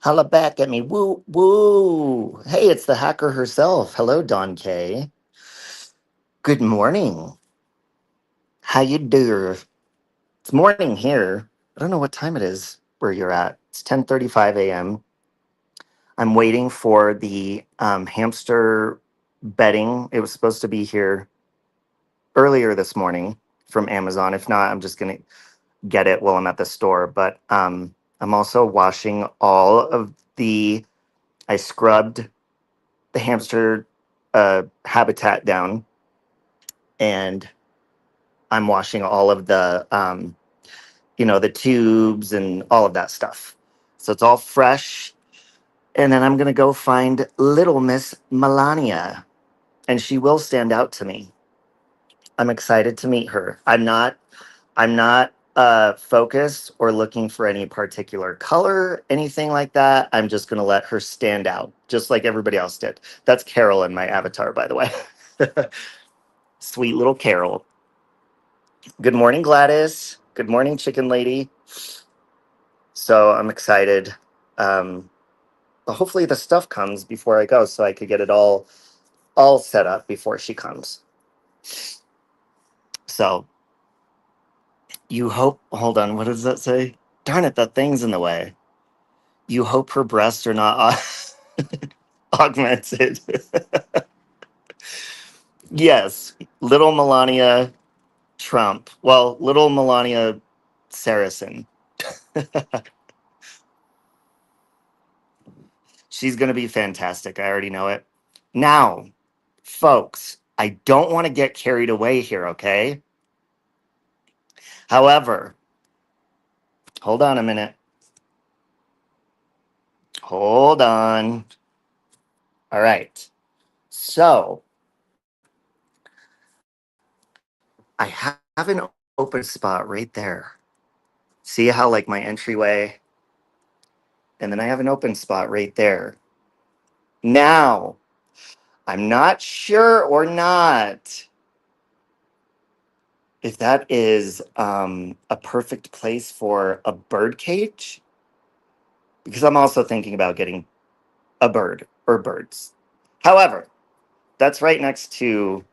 Holla back at me. Woo, woo. Hey, it's the hacker herself. Hello, Don K. Good morning. How you do? It's morning here. I don't know what time it is where you're at. It's 10:35 a.m. I'm waiting for the hamster bedding. It was supposed to be here earlier this morning from Amazon. If not, I'm just going to get it while I'm at the store. But I'm also washing all of I scrubbed the hamster habitat down, and I'm washing all of the tubes and all of that stuff. So it's all fresh. And then I'm going to go find little Miss Melania, and she will stand out to me. I'm excited to meet her. I'm not focused or looking for any particular color, anything like that. I'm just going to let her stand out, just like everybody else did. That's Carol in my avatar, by the way. Sweet little Carol. Good morning, Gladys. Good morning, Chicken Lady. So I'm excited. But hopefully the stuff comes before I go, so I could get it all set up before she comes. So you hope. Hold on. What does that say? Darn it! That thing's in the way. You hope her breasts are not augmented. Yes, little Melania Trump. Well, little Melania Saracen. She's going to be fantastic. I already know it. Now, folks, I don't want to get carried away here, okay? However, hold on a minute. Hold on. All right. So, I have an open spot right there. See how, like, my entryway, and then I have an open spot right there. Now, I'm not sure or not if that is a perfect place for a bird cage, because I'm also thinking about getting a bird or birds. However, that's right next to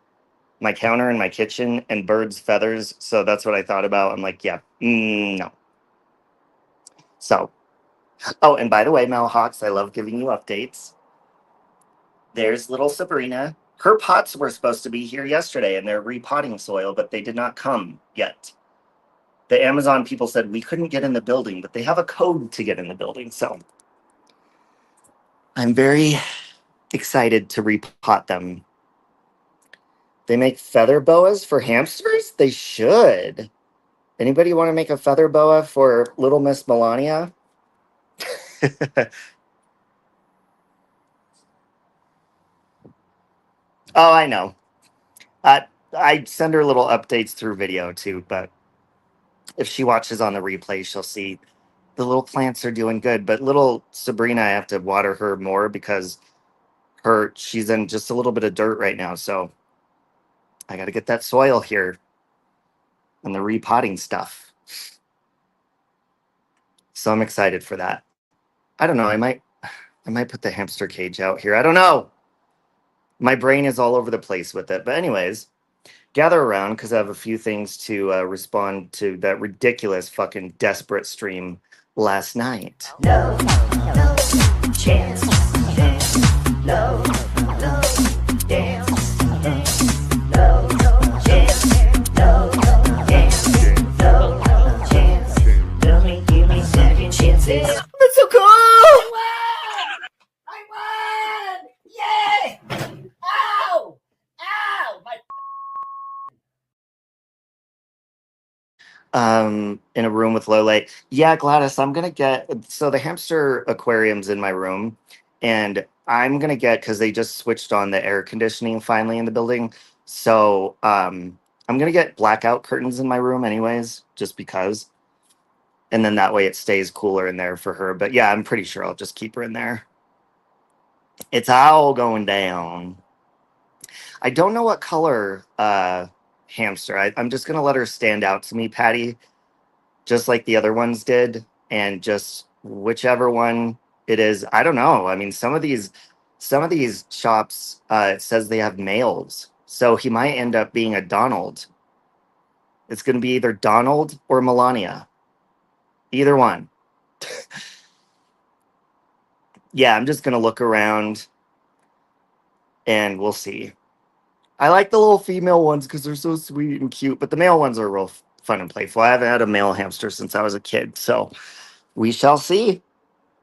my counter in my kitchen and birds' feathers. So that's what I thought about. I'm like, yeah, no. So, oh, and by the way, Mel Hawks, I love giving you updates. There's little Sabrina. Her pots were supposed to be here yesterday and they're repotting soil, but they did not come yet. The Amazon people said we couldn't get in the building, but they have a code to get in the building. So I'm very excited to repot them. They make feather boas for hamsters? They should. Anybody want to make a feather boa for little Miss Melania? Oh, I know. Uh, I send her little updates through video too, but if she watches on the replay, she'll see the little plants are doing good. But little Sabrina, I have to water her more because she's in just a little bit of dirt right now. So I got to get that soil here and the repotting stuff. So I'm excited for that. I don't know. I might put the hamster cage out here. I don't know. My brain is all over the place with it. But anyways, gather around because I have a few things to respond to that ridiculous fucking desperate stream last night. No, no chance. No, no dance. No chance. No dance. No chance. Give me second chances. That's so cool! I won! Yay! Ow! Ow! In a room with low light. Yeah, Gladys, I'm gonna get so the hamster aquarium's in my room, and I'm gonna get because they just switched on the air conditioning finally in the building. So I'm gonna get blackout curtains in my room anyways, just because. And then that way it stays cooler in there for her. But yeah, I'm pretty sure I'll just keep her in there. It's all going down. I don't know what color hamster. I'm just gonna let her stand out to me, Patty, just like the other ones did, and just whichever one. It is. I don't know. I mean, some of these shops, it says they have males, so he might end up being a Donald. It's going to be either Donald or Melania. Either one. Yeah, I'm just going to look around and we'll see. I like the little female ones because they're so sweet and cute, but the male ones are real fun and playful. I haven't had a male hamster since I was a kid, so we shall see.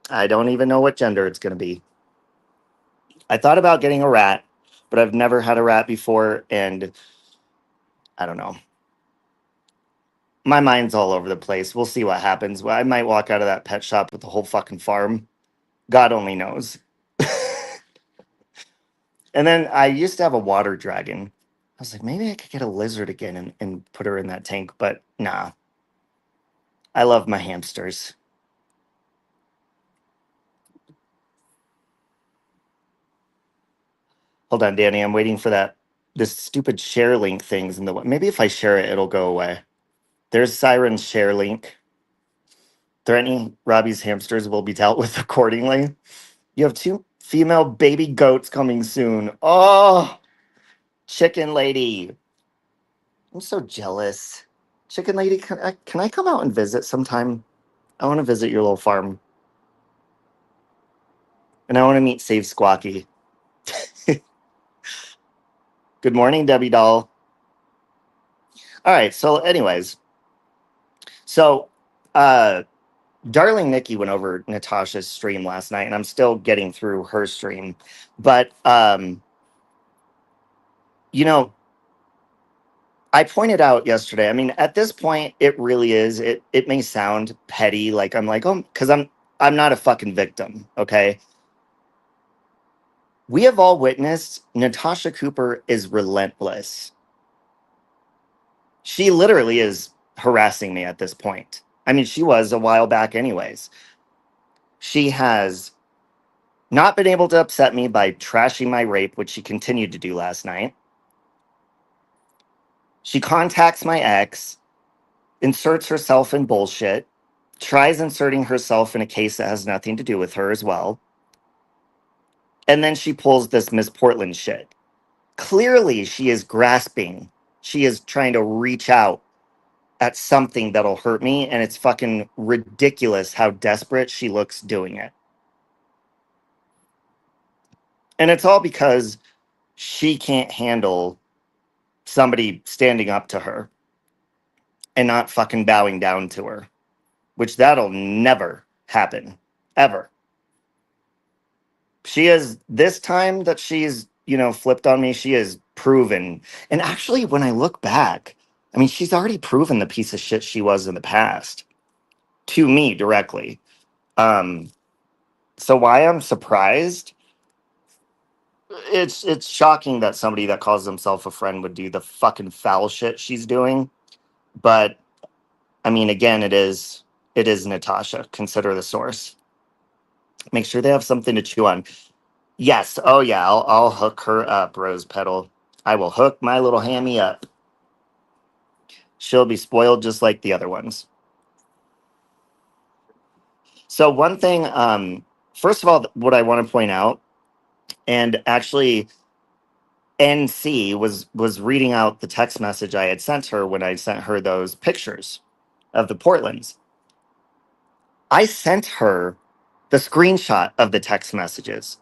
I don't even know what gender it's going to be. I thought about getting a rat, but I've never had a rat before, and I don't know. My mind's all over the place. We'll see what happens. Well, I might walk out of that pet shop with the whole fucking farm. God only knows. And then I used to have a water dragon. I was like, maybe I could get a lizard again and put her in that tank, but nah. I love my hamsters. Hold on, Danny. I'm waiting for this stupid share link things in the maybe if I share it, it'll go away. There's Siren's share link. Threatening Robbie's hamsters will be dealt with accordingly. You have 2 female baby goats coming soon. Oh, chicken lady. I'm so jealous. Chicken lady, can I come out and visit sometime? I want to visit your little farm. And I want to meet Save Squawky. Good morning, Debbie Doll. All right, so anyways. So Darling Nikki went over Natasha's stream last night, and I'm still getting through her stream. But you know, I pointed out yesterday, I mean, at this point, it really is. It may sound petty, like I'm like, oh, because I'm not a fucking victim, okay? We have all witnessed Natasha Cooper is relentless. She literally is harassing me at this point. I mean, she was a while back, anyways. She has not been able to upset me by trashing my rape, which she continued to do last night. She contacts my ex, inserts herself in bullshit, tries inserting herself in a case that has nothing to do with her as well. And then she pulls this Miss Portland shit. Clearly, she is grasping. She is trying to reach out at something that'll hurt me. And it's fucking ridiculous how desperate she looks doing it. And it's all because she can't handle somebody standing up to her and not fucking bowing down to her, which that'll never happen, ever. She is, this time that she's, flipped on me, she has proven. And actually, when I look back, I mean, she's already proven the piece of shit she was in the past to me directly. Um, so why I'm surprised, it's shocking that somebody that calls himself a friend would do the fucking foul shit she's doing. But I mean, again, it is Natasha. Consider the source. Make sure they have something to chew on. Yes. Oh yeah. I'll hook her up, Rose Petal. I will hook my little hammy up. She'll be spoiled just like the other ones. So one thing, first of all, what I want to point out, and actually, NC was reading out the text message I had sent her when I sent her those pictures of the Portlands. I sent her the screenshot of the text messages.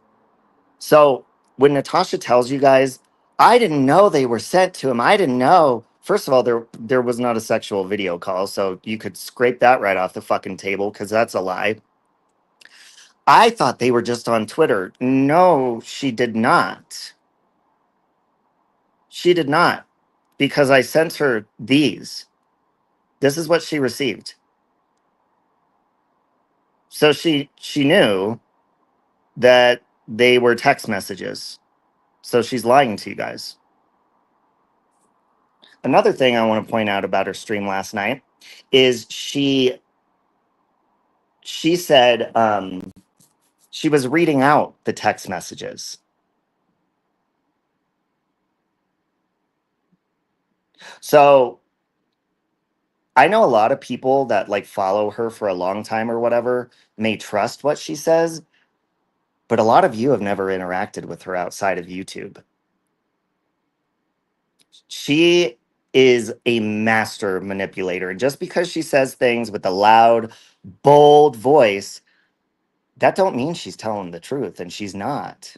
So when Natasha tells you guys, I didn't know they were sent to him. I didn't know. First of all, there was not a sexual video call, so you could scrape that right off the fucking table because that's a lie. I thought they were just on Twitter. No, she did not. She did not, because I sent her these. This is what she received. So she knew that they were text messages. So she's lying to you guys. Another thing I want to point out about her stream last night is she said she was reading out the text messages. So I know a lot of people that like follow her for a long time or whatever may trust what she says, but a lot of you have never interacted with her outside of YouTube. She is a master manipulator. And just because she says things with a loud, bold voice, that don't mean she's telling the truth, and she's not.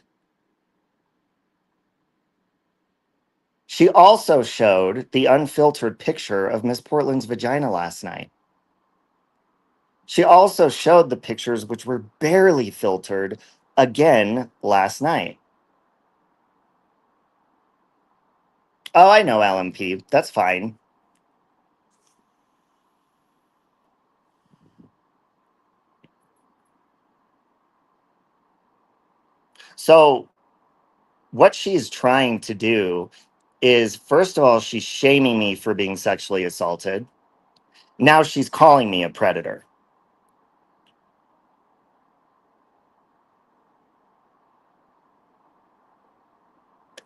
She also showed the unfiltered picture of Miss Portland's vagina last night. She also showed the pictures which were barely filtered again last night. Oh, I know, LMP. That's fine. So, what she's trying to do is, first of all, she's shaming me for being sexually assaulted. Now she's calling me a predator.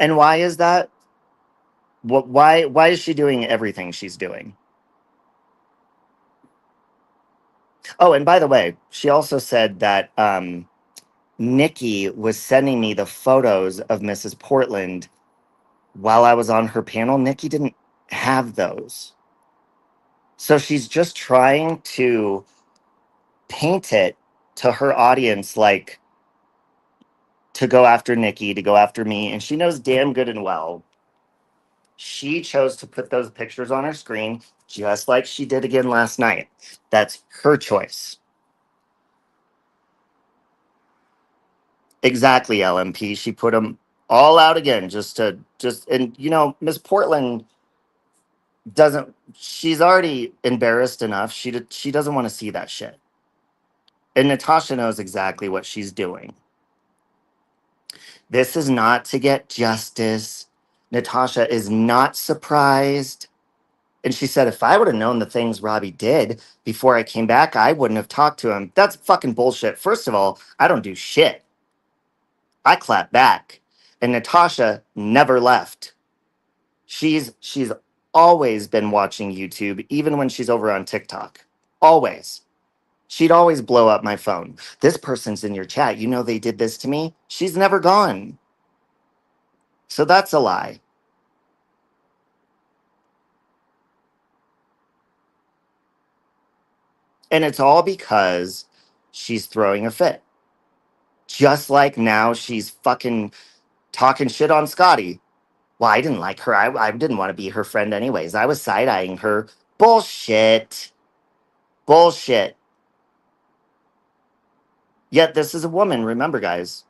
And why is that? Why is she doing everything she's doing? Oh, and by the way, she also said that Nikki was sending me the photos of Mrs. Portland while I was on her panel. Nikki didn't have those. So she's just trying to paint it to her audience like to go after Nikki, to go after me. And she knows damn good and well she chose to put those pictures on her screen just like she did again last night. That's her choice. Exactly, LMP. She put them all out again and Miss Portland doesn't she's already embarrassed enough. She doesn't want to see that shit. And Natasha knows exactly what she's doing. This is not to get justice. Natasha is not surprised. And she said, if I would have known the things Robbie did before I came back, I wouldn't have talked to him. That's fucking bullshit. First of all, I don't do shit. I clap back. And Natasha never left. She's always been watching YouTube, even when she's over on TikTok. Always. She'd always blow up my phone. This person's in your chat. You know they did this to me. She's never gone. So that's a lie. And it's all because she's throwing a fit. Just like now she's fucking talking shit on Scotty. Well, I didn't like her. I didn't want to be her friend anyways. I was side eyeing her. Bullshit. Bullshit. Yet this is a woman, remember, guys.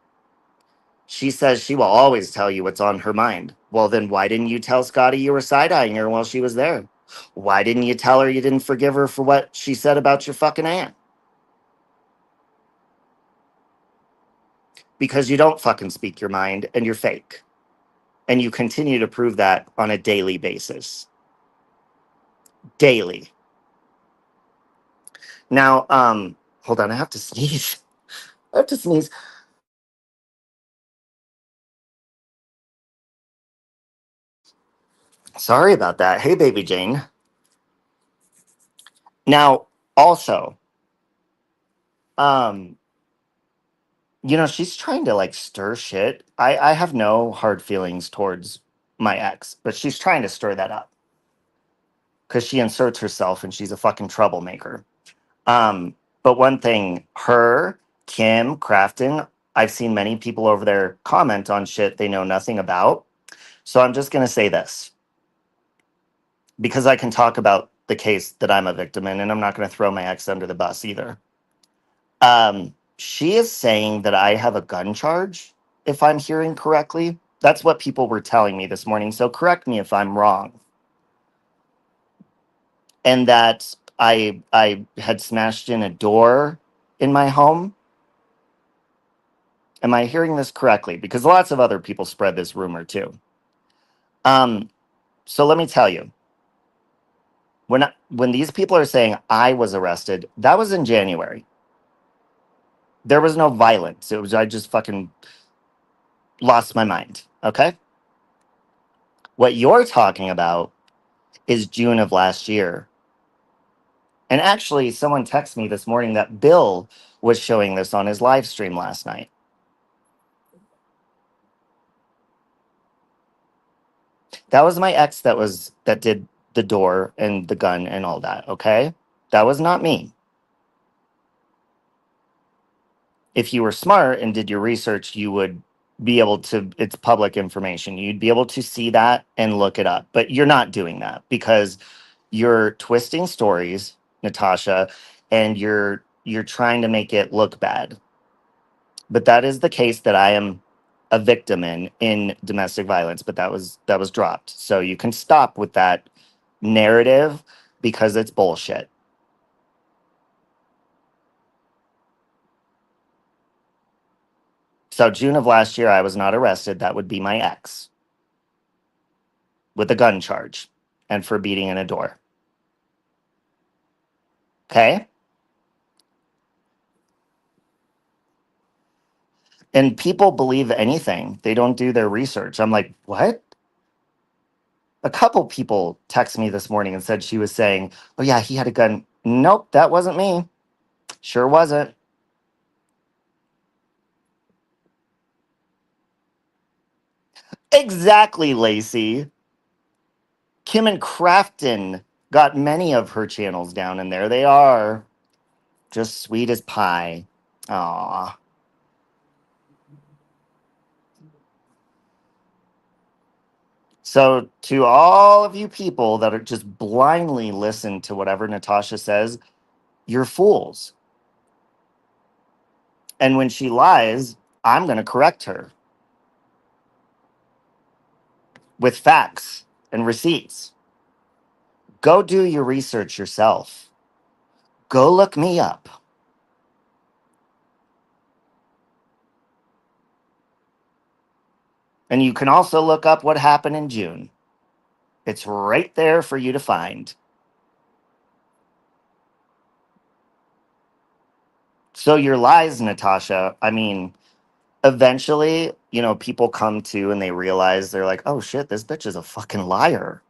She says she will always tell you what's on her mind. Well, then why didn't you tell Scotty you were side eyeing her while she was there? Why didn't you tell her you didn't forgive her for what she said about your fucking aunt? Because you don't fucking speak your mind and you're fake. And you continue to prove that on a daily basis. Daily. Now, hold on, I have to sneeze. I have to sneeze. Sorry about that. Hey, baby Jane. Now, also, um, she's trying to like stir shit. I have no hard feelings towards my ex, but she's trying to stir that up because she inserts herself and she's a fucking troublemaker. But one thing, her, Kim, Crafton, I've seen many people over there comment on shit they know nothing about. So I'm just gonna say this because I can talk about the case that I'm a victim in, and I'm not gonna throw my ex under the bus either. She is saying that I have a gun charge, if I'm hearing correctly. That's what people were telling me this morning. So correct me if I'm wrong. And that I had smashed in a door in my home. Am I hearing this correctly? Because lots of other people spread this rumor too. Um, so let me tell you, when these people are saying I was arrested, that was in January. There was no violence. It was I just fucking lost my mind. Okay. What you're talking about is June of last year. And actually, someone texted me this morning that Bill was showing this on his live stream last night. That was my ex that did the door and the gun and all that, okay? That was not me. If you were smart and did your research, you would be able to, it's public information. You'd be able to see that and look it up. But you're not doing that because you're twisting stories, Natasha, and you're trying to make it look bad. But that is the case that I am a victim in domestic violence, but that was dropped. So you can stop with that narrative because it's bullshit. So June of last year I was not arrested. That would be my ex with a gun charge and for beating in a door. Okay? And people believe anything. They don't do their research. I'm like, "What?" A couple people texted me this morning and said she was saying, "Oh yeah, he had a gun." Nope, that wasn't me. Sure wasn't. Exactly, Lacey. Kim and Crafton got many of her channels down, and there they are, just sweet as pie. Aw. So, to all of you people that are just blindly listen to whatever Natasha says, you're fools. And when she lies, I'm going to correct her with facts and receipts. Go do your research yourself. Go look me up. And you can also look up what happened in June. It's right there for you to find. So your lies, Natasha, I mean, eventually, people come to and they realize they're like, oh shit, this bitch is a fucking liar.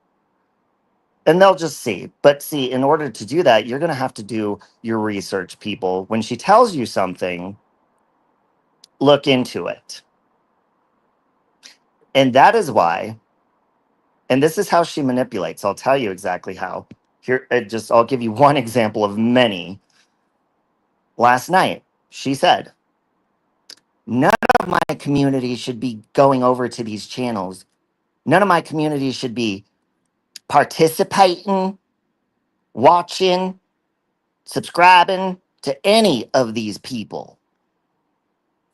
And they'll just see. But see, in order to do that, you're going to have to do your research, people. When she tells you something, look into it. And that is why, and this is how she manipulates. I'll tell you exactly how. Here, I'll give you one example of many. Last night, she said, none of my community should be going over to these channels. None of my community should be participating, watching, subscribing to any of these people.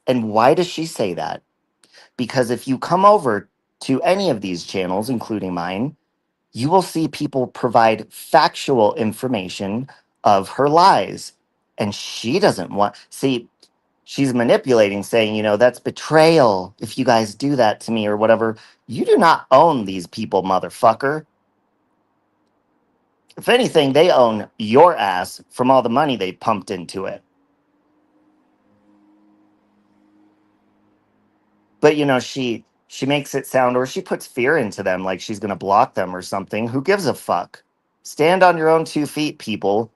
And why does she say that? Because if you come over to any of these channels, including mine, you will see people provide factual information of her lies. And she doesn't see, she's manipulating, saying, that's betrayal if you guys do that to me or whatever. You do not own these people, motherfucker. If anything, they own your ass from all the money they pumped into it. But she makes it sound, or she puts fear into them like she's going to block them or something. Who gives a fuck? Stand on your own 2 feet, people.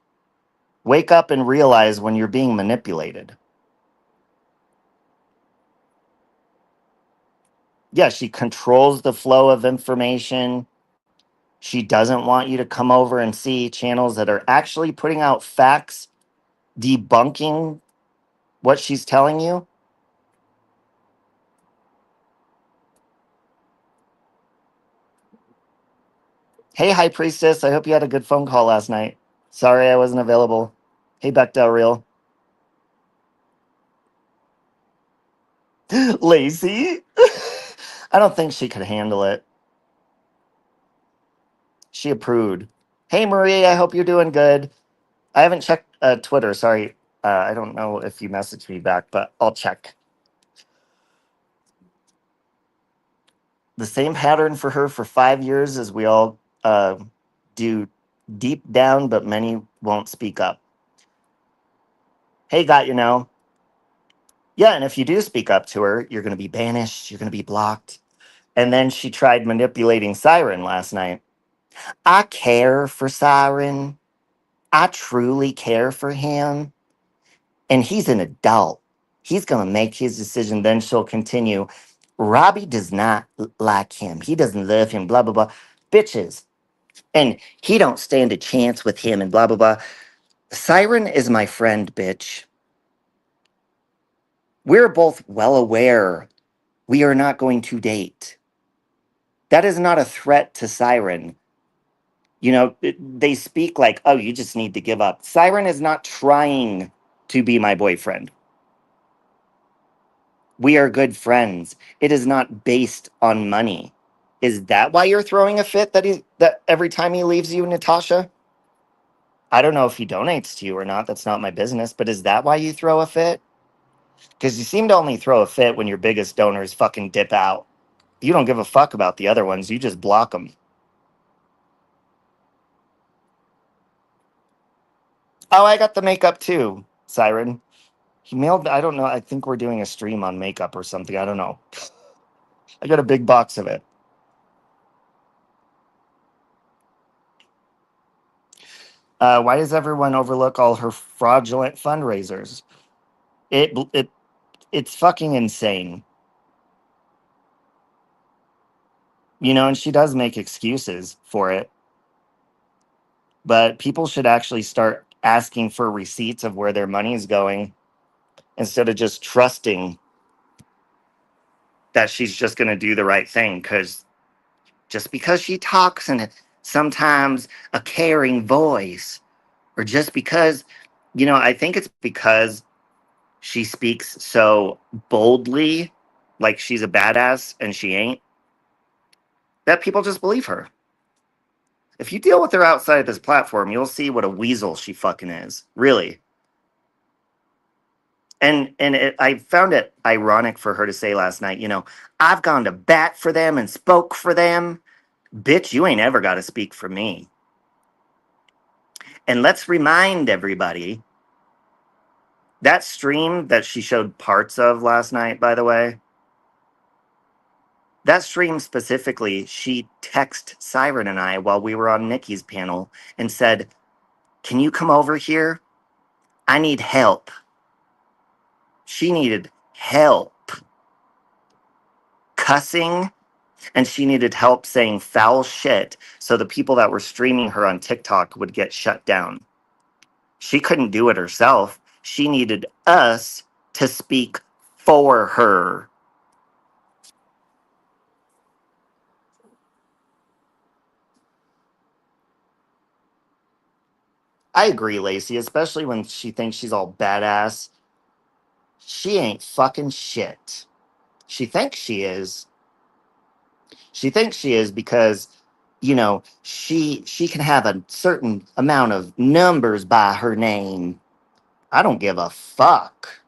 Wake up and realize when you're being manipulated. Yeah, she controls the flow of information. She doesn't want you to come over and see channels that are actually putting out facts, debunking what she's telling you. Hey, High Priestess, I hope you had a good phone call last night. Sorry I wasn't available. Hey, Beck Del Real. Lazy? I don't think she could handle it. She approved. Hey, Marie, I hope you're doing good. I haven't checked Twitter. Sorry. I don't know if you messaged me back, but I'll check. The same pattern for her for 5 years as we all do deep down, but many won't speak up. Hey, got you now. Yeah, and if you do speak up to her, you're going to be banished. You're going to be blocked. And then she tried manipulating Siren last night. I care for Siren. I truly care for him. And he's an adult. He's going to make his decision. Then she'll continue. Robbie does not like him. He doesn't love him, blah, blah, blah. Bitches. And he don't stand a chance with him and blah, blah, blah. Siren is my friend, bitch. We're both well aware we are not going to date. That is not a threat to Siren. You know, they speak like, oh, you just need to give up. Siren is not trying to be my boyfriend. We are good friends. It is not based on money. Is that why you're throwing a fit that every time he leaves you, Natasha? I don't know if he donates to you or not. That's not my business. But is that why you throw a fit? Because you seem to only throw a fit when your biggest donors fucking dip out. You don't give a fuck about the other ones. You just block them. Oh, I got the makeup too, Siren. He mailed, I don't know. I think we're doing a stream on makeup or something. I don't know. I got a big box of it. Why does everyone overlook all her fraudulent fundraisers? It it's fucking insane. You know, and she does make excuses for it, but people should actually start asking for receipts of where their money is going instead of just trusting that she's just going to do the right thing. Because just because she talks in sometimes a caring voice, or just because, you know, I think it's because she speaks so boldly, like she's a badass and she ain't, that people just believe her. If you deal with her outside of this platform, you'll see what a weasel she fucking is, really. I found it ironic for her to say last night, you know, I've gone to bat for them and spoke for them. Bitch, you ain't ever got to speak for me. And let's remind everybody that stream that she showed parts of last night, by the way, that stream specifically, she texted Siren and I while we were on Nikki's panel and said, can you come over here? I need help. She needed help cussing, and she needed help saying foul shit so the people that were streaming her on TikTok would get shut down. She couldn't do it herself. She needed us to speak for her. I agree, Lacey, especially when she thinks she's all badass. She ain't fucking shit. She thinks she is. She thinks she is because, you know, she can have a certain amount of numbers by her name. I don't give a fuck.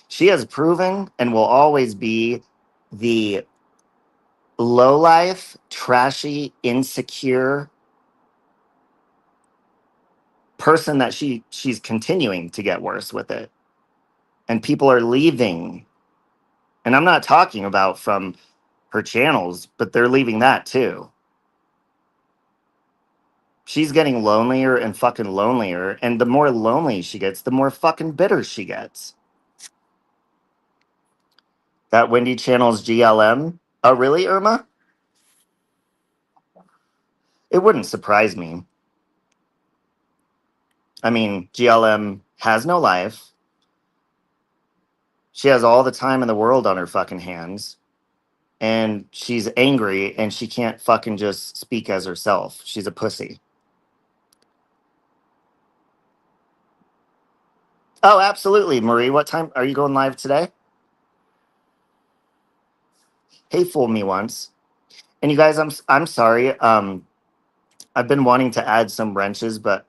She has proven and will always be the low life, trashy, insecure person that she's continuing to get worse with it. And people are leaving. And I'm not talking about from her channels, but they're leaving that too. She's getting lonelier and fucking lonelier. And the more lonely she gets, the more fucking bitter she gets. That Wendy channel's GLM. Oh, really, Irma? It wouldn't surprise me. I mean, GLM has no life. She has all the time in the world on her fucking hands. And she's angry and she can't fucking just speak as herself. She's a pussy. Oh, absolutely, Marie. What time are you going live today? Hey, fool me once. And you guys, I'm sorry. I've been wanting to add some wrenches, but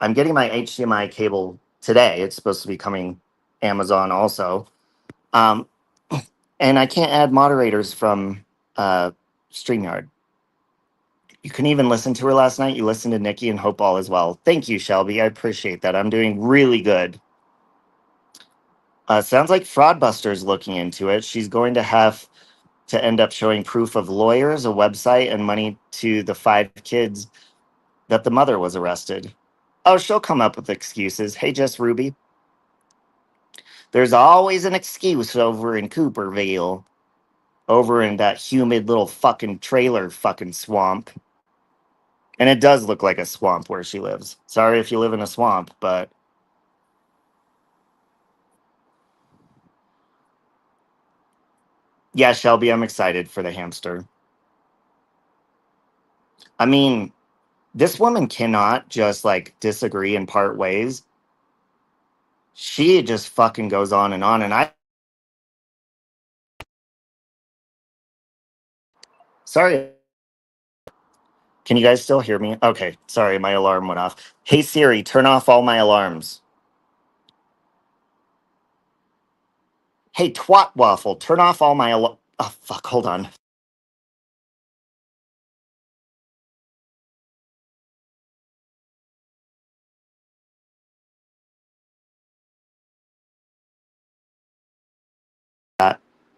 I'm getting my HDMI cable today. It's supposed to be coming Amazon also. Um, and I can't add moderators from StreamYard. You can even listen to her last night. You listened to Nikki and Hope all as well. Thank you, Shelby. I appreciate that. I'm doing really good. Sounds like Fraudbuster's looking into it. She's going to have to end up showing proof of lawyers, a website, and money to the 5 kids that the mother was arrested. Oh, she'll come up with excuses. Hey, Jess Ruby. There's always an excuse over in Cooperville, over in that humid little fucking trailer fucking swamp. And it does look like a swamp where she lives. Sorry if you live in a swamp, but yeah, Shelby, I'm excited for the hamster. I mean, this woman cannot just like disagree and part ways. She just fucking goes on and on. And sorry, can you guys still hear me? Okay, sorry, my alarm went off. Hey Siri, turn off all my alarms. Hey twat waffle, turn off all my oh fuck, hold on.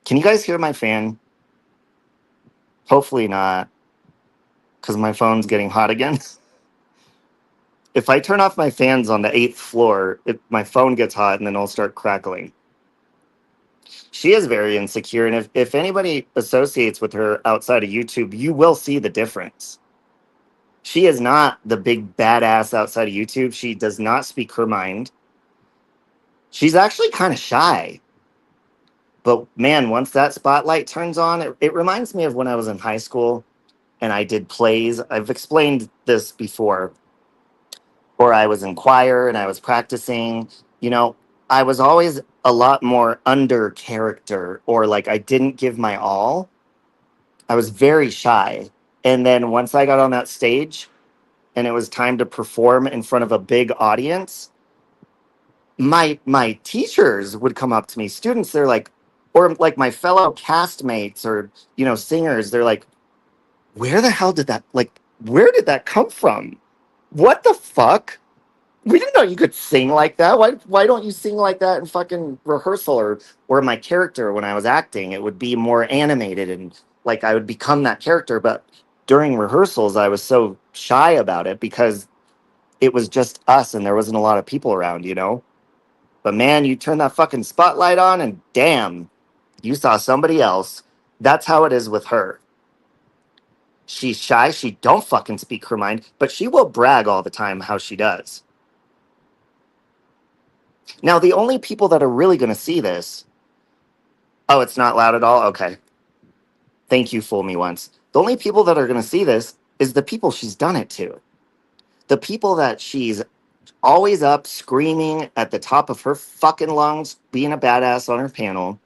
Can you guys hear my fan? Hopefully not, because my phone's getting hot again. If I turn off my fans on the eighth floor, my phone gets hot and then I'll start crackling. She is very insecure, and if anybody associates with her outside of YouTube, you will see the difference. She is not the big badass outside of YouTube. She does not speak her mind. She's actually kind of shy. But man, once that spotlight turns on, it reminds me of when I was in high school and I did plays. I've explained this before, or I was in choir and I was practicing. You know, I was always a lot more under character, or like I didn't give my all. I was very shy. And then once I got on that stage and it was time to perform in front of a big audience, my teachers would come up to me, students, they're like, or like my fellow castmates or, singers, they're like, where the hell did that, like, where did that come from? What the fuck? We didn't know you could sing like that. Why don't you sing like that in fucking rehearsal, or my character when I was acting? It would be more animated and like I would become that character. But during rehearsals, I was so shy about it because it was just us and there wasn't a lot of people around. But man, you turn that fucking spotlight on and damn, you saw somebody else. That's how it is with her. She's shy. She don't fucking speak her mind, but she will brag all the time how she does. Now, the only people that are really going to see this, oh, it's not loud at all? Okay. Thank you, fool me once. The only people that are going to see this is the people she's done it to. The people that she's always up screaming at the top of her fucking lungs, being a badass on her panel,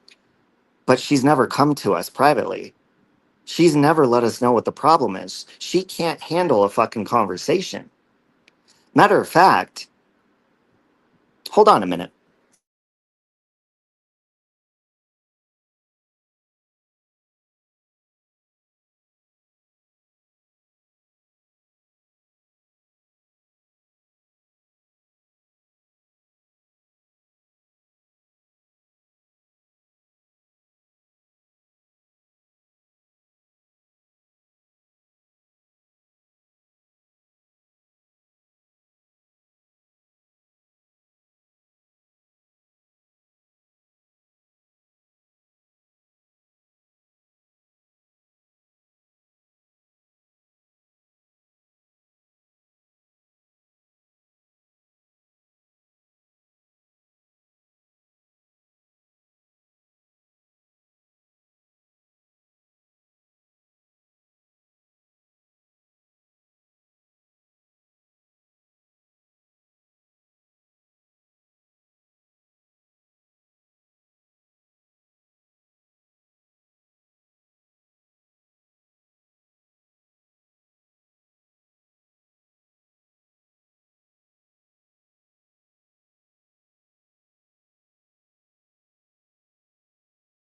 but she's never come to us privately. She's never let us know what the problem is. She can't handle a fucking conversation. Matter of fact, hold on a minute.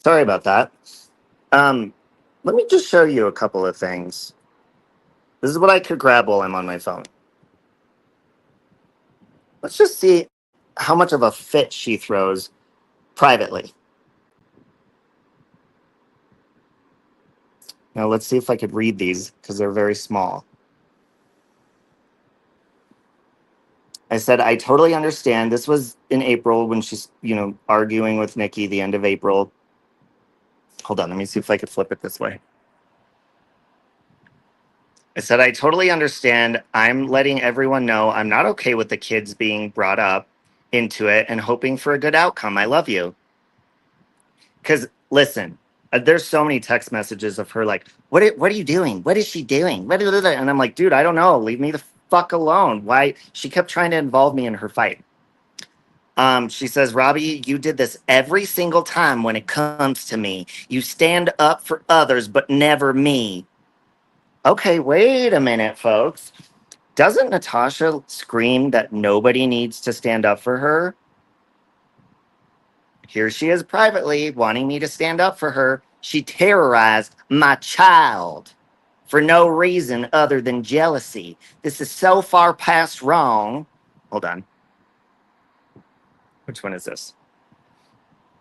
Sorry about that. Um, Let me just show you a couple of things. This is what I could grab while I'm on my phone. Let's just see how much of a fit she throws privately. Now, let's see if I could read these because they're very small. I said, I totally understand. This was in April when she's, arguing with Nikki, the end of April. Hold on, let me see if I could flip it this way. I said, I totally understand. I'm letting everyone know I'm not okay with the kids being brought up into it and hoping for a good outcome. I love you. Because listen, there's so many text messages of her like, what are you doing? What is she doing? And I'm like, dude, I don't know. Leave me the fuck alone. Why? She kept trying to involve me in her fight. She says, Robbie, you did this every single time when it comes to me. You stand up for others, but never me. Okay, wait a minute, folks. Doesn't Natasha scream that nobody needs to stand up for her? Here she is privately wanting me to stand up for her. She terrorized my child for no reason other than jealousy. This is so far past wrong. Hold on. Which one is this?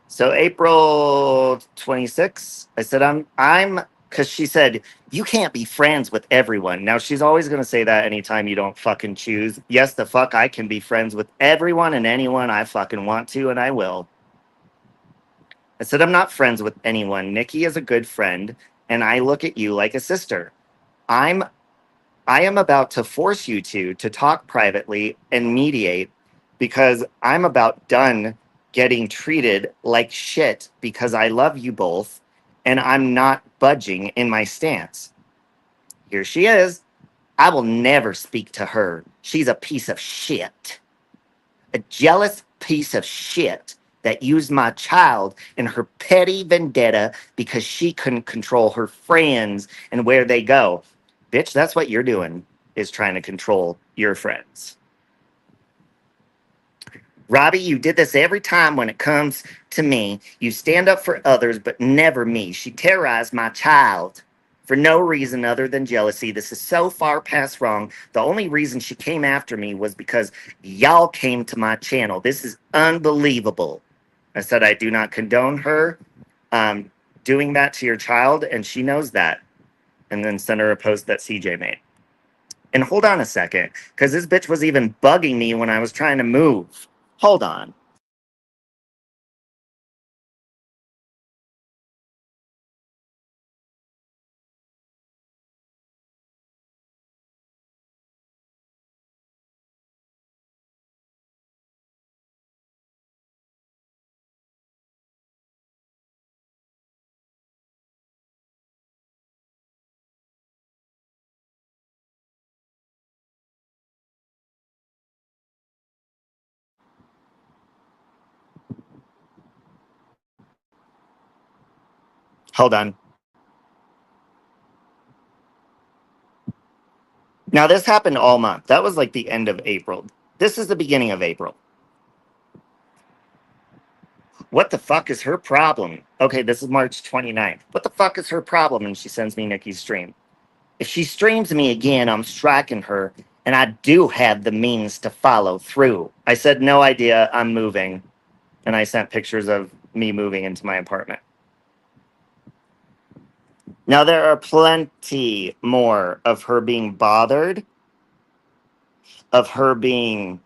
So April 26th, I said, because she said, you can't be friends with everyone. Now, she's always going to say that anytime you don't fucking choose. Yes, the fuck, I can be friends with everyone and anyone I fucking want to, and I will. I said, I'm not friends with anyone. Nikki is a good friend, and I look at you like a sister. I'm I am about to force you to talk privately and mediate because I'm about done getting treated like shit because I love you both and I'm not budging in my stance. Here she is. I will never speak to her. She's a piece of shit. A jealous piece of shit that used my child in her petty vendetta because she couldn't control her friends and where they go. Bitch, that's what you're doing, is trying to control your friends. Robbie, you did this every time when it comes to me. You stand up for others, but never me. She terrorized my child for no reason other than jealousy. This is so far past wrong. The only reason she came after me was because y'all came to my channel. This is unbelievable. I said I do not condone her doing that to your child, and she knows that. And then sent her a post that CJ made. And hold on a second, because this bitch was even bugging me when I was trying to move. Hold on. Hold on. Now, this happened all month. That was like the end of April. This is the beginning of April. What the fuck is her problem? Okay, this is March 29th. What the fuck is her problem? And she sends me Nikki's stream. If she streams me again, I'm striking her, and I do have the means to follow through. I said, no idea, I'm moving. And I sent pictures of me moving into my apartment. Now, there are plenty more of her being bothered, of her being,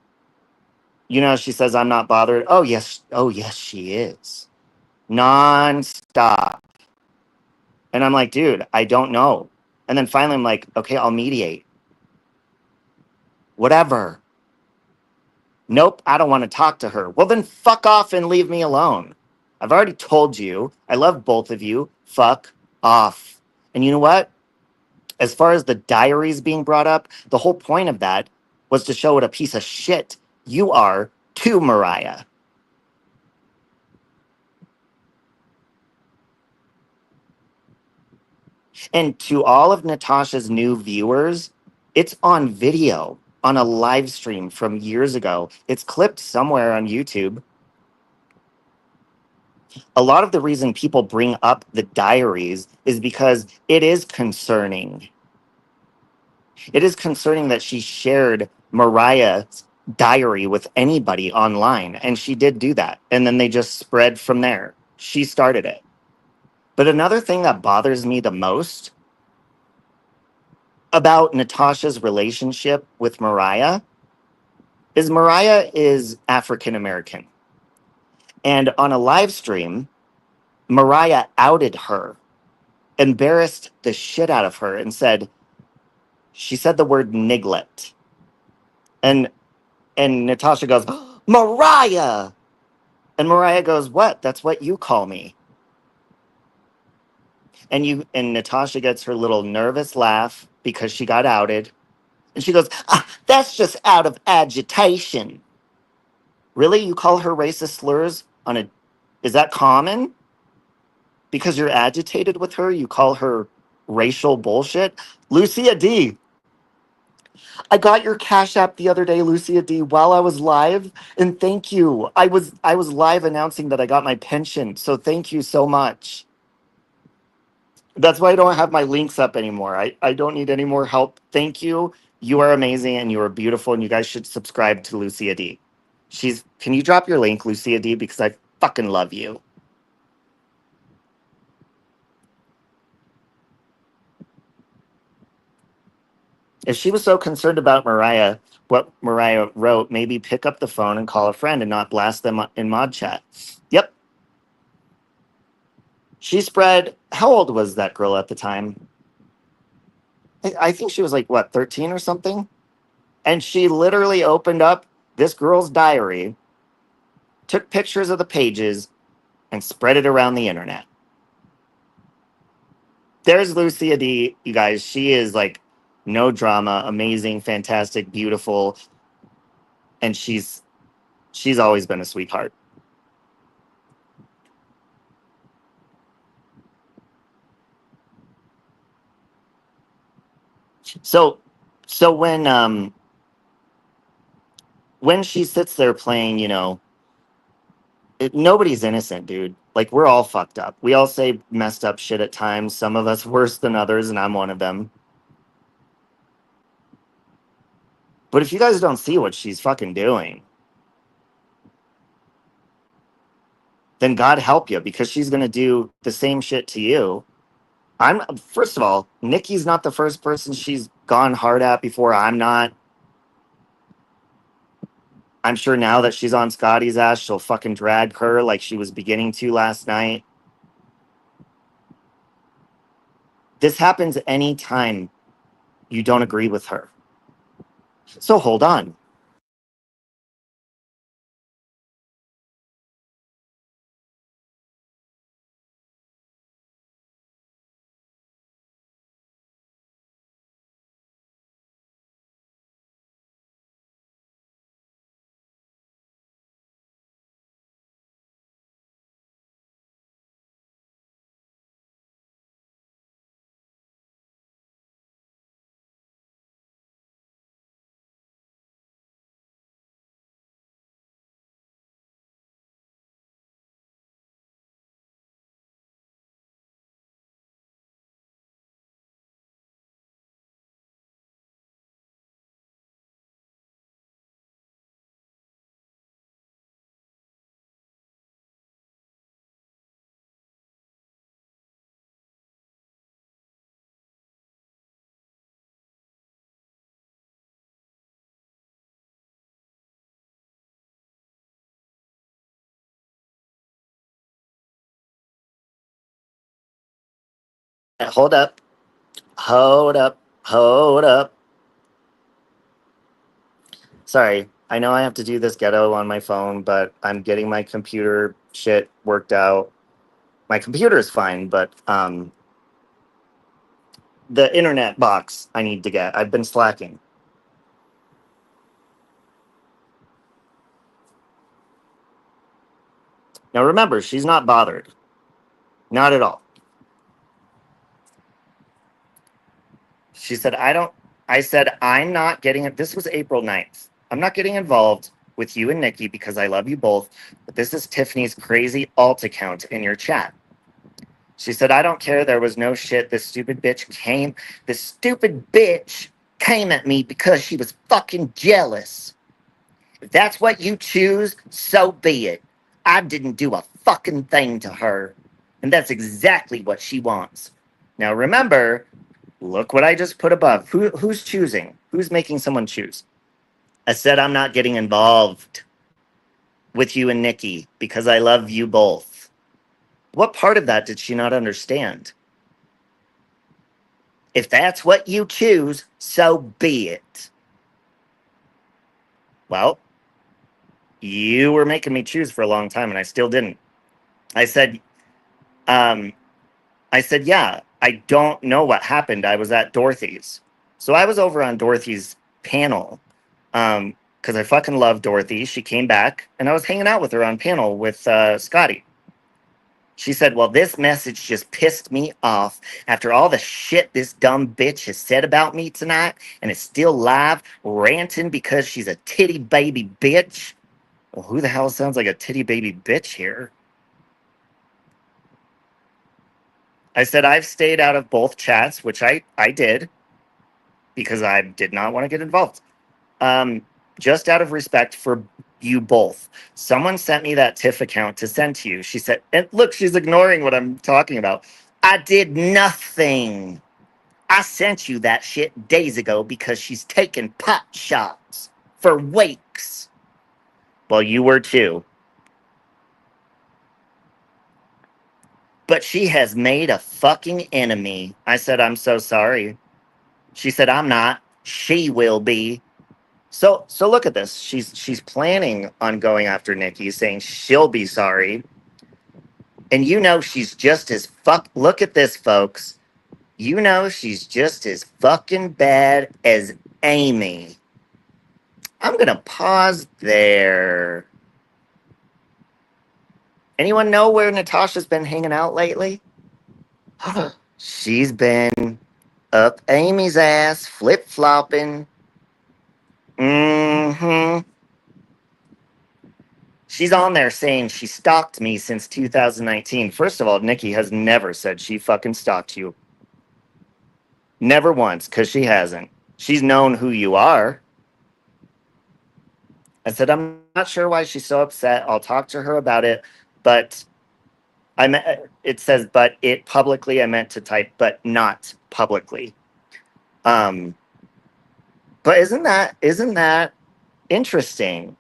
she says, I'm not bothered. Oh, yes. Oh, yes, she is. Non-stop. And I'm like, dude, I don't know. And then finally, I'm like, okay, I'll mediate. Whatever. Nope, I don't want to talk to her. Well, then fuck off and leave me alone. I've already told you, I love both of you. Fuck off. And you know what? As far as the diaries being brought up, the whole point of that was to show what a piece of shit you are to Mariah. And to all of Natasha's new viewers, it's on video on a live stream from years ago. It's clipped somewhere on YouTube. A lot of the reason people bring up the diaries is because it is concerning. It is concerning that she shared Mariah's diary with anybody online, and she did do that. And then they just spread from there. She started it. But another thing that bothers me the most about Natasha's relationship with Mariah is Mariah is African American. And on a live stream, Mariah outed her, embarrassed the shit out of her, and she said the word niglet. And Natasha goes, Mariah! And Mariah goes, what? That's what you call me. And Natasha gets her little nervous laugh because she got outed. And she goes, that's just out of agitation. Really? You call her racist slurs is that common? Because you're agitated with her, you call her racial bullshit? Lucia D, I got your Cash App the other day, Lucia D, while I was live, and thank you. I was live announcing that I got my pension, so thank you so much. That's why I don't have my links up anymore. I don't need any more help. Thank you. You are amazing and you are beautiful, and you guys should subscribe to Lucia D. Can you drop your link, Lucia D, because I fucking love you. If she was so concerned about what Mariah wrote, maybe pick up the phone and call a friend and not blast them in mod chat. Yep. She spread, how old was that girl at the time? I think she was like, what, 13 or something? And she literally opened up this girl's diary, took pictures of the pages, and spread it around the internet. There's Lucia D, you guys. She is like no drama, amazing, fantastic, beautiful, and she's always been a sweetheart. So so when she sits there playing, nobody's innocent, dude. Like, we're all fucked up. We all say messed up shit at times. Some of us worse than others, and I'm one of them. But if you guys don't see what she's fucking doing, then God help you, because she's gonna do the same shit to you. I'm First of all, Nikki's not the first person she's gone hard at before. I'm not. I'm sure now that she's on Scotty's ass, she'll fucking drag her like she was beginning to last night. This happens anytime you don't agree with her. So hold on. Hold up. Hold up. Hold up. Sorry. I know I have to do this ghetto on my phone, but I'm getting my computer shit worked out. My computer is fine, but the internet box I need to get. I've been slacking. Now remember, she's not bothered. Not at all. She said, I said, I'm not getting it. This was April 9th. I'm not getting involved with you and Nikki because I love you both, but this is Tiffany's crazy alt account in your chat. She said, I don't care. There was no shit. This stupid bitch came at me because she was fucking jealous. If that's what you choose, so be it. I didn't do a fucking thing to her. And that's exactly what she wants. Now remember, look what I just put above. Who's choosing? Who's making someone choose? I said I'm not getting involved with you and Nikki because I love you both. What part of that did she not understand? If that's what you choose, so be it. Well, you were making me choose for a long time and I still didn't. I said, um, yeah, I don't know what happened. I was at Dorothy's. So I was over on Dorothy's panel because I fucking love Dorothy. She came back and I was hanging out with her on panel with Scotty. She said, well, this message just pissed me off after all the shit this dumb bitch has said about me tonight and is still live ranting because she's a titty baby bitch. Well, who the hell sounds like a titty baby bitch here? I said, I've stayed out of both chats, which I did because I did not want to get involved. Just out of respect for you both. Someone sent me that TIFF account to send to you. She said, and look, she's ignoring what I'm talking about. I did nothing. I sent you that shit days ago because she's taking pot shots for wakes. Well, you were too. But she has made a fucking enemy. I said, I'm so sorry. She said, I'm not. She will be. So look at this. She's planning on going after Nikki, saying she'll be sorry. And you know she's just as fuck. Look at this, folks. You know she's just as fucking bad as Amy. I'm gonna pause there. Anyone know where Natasha's been hanging out lately? She's been up Amy's ass, flip flopping. Mm-hmm. She's on there saying she stalked me since 2019. First of all, Nikki has never said she fucking stalked you. Never once, because she hasn't. She's known who you are. I said, I'm not sure why she's so upset. I'll talk to her about it. But it says, but it publicly, I meant to type, but not publicly. But isn't that interesting?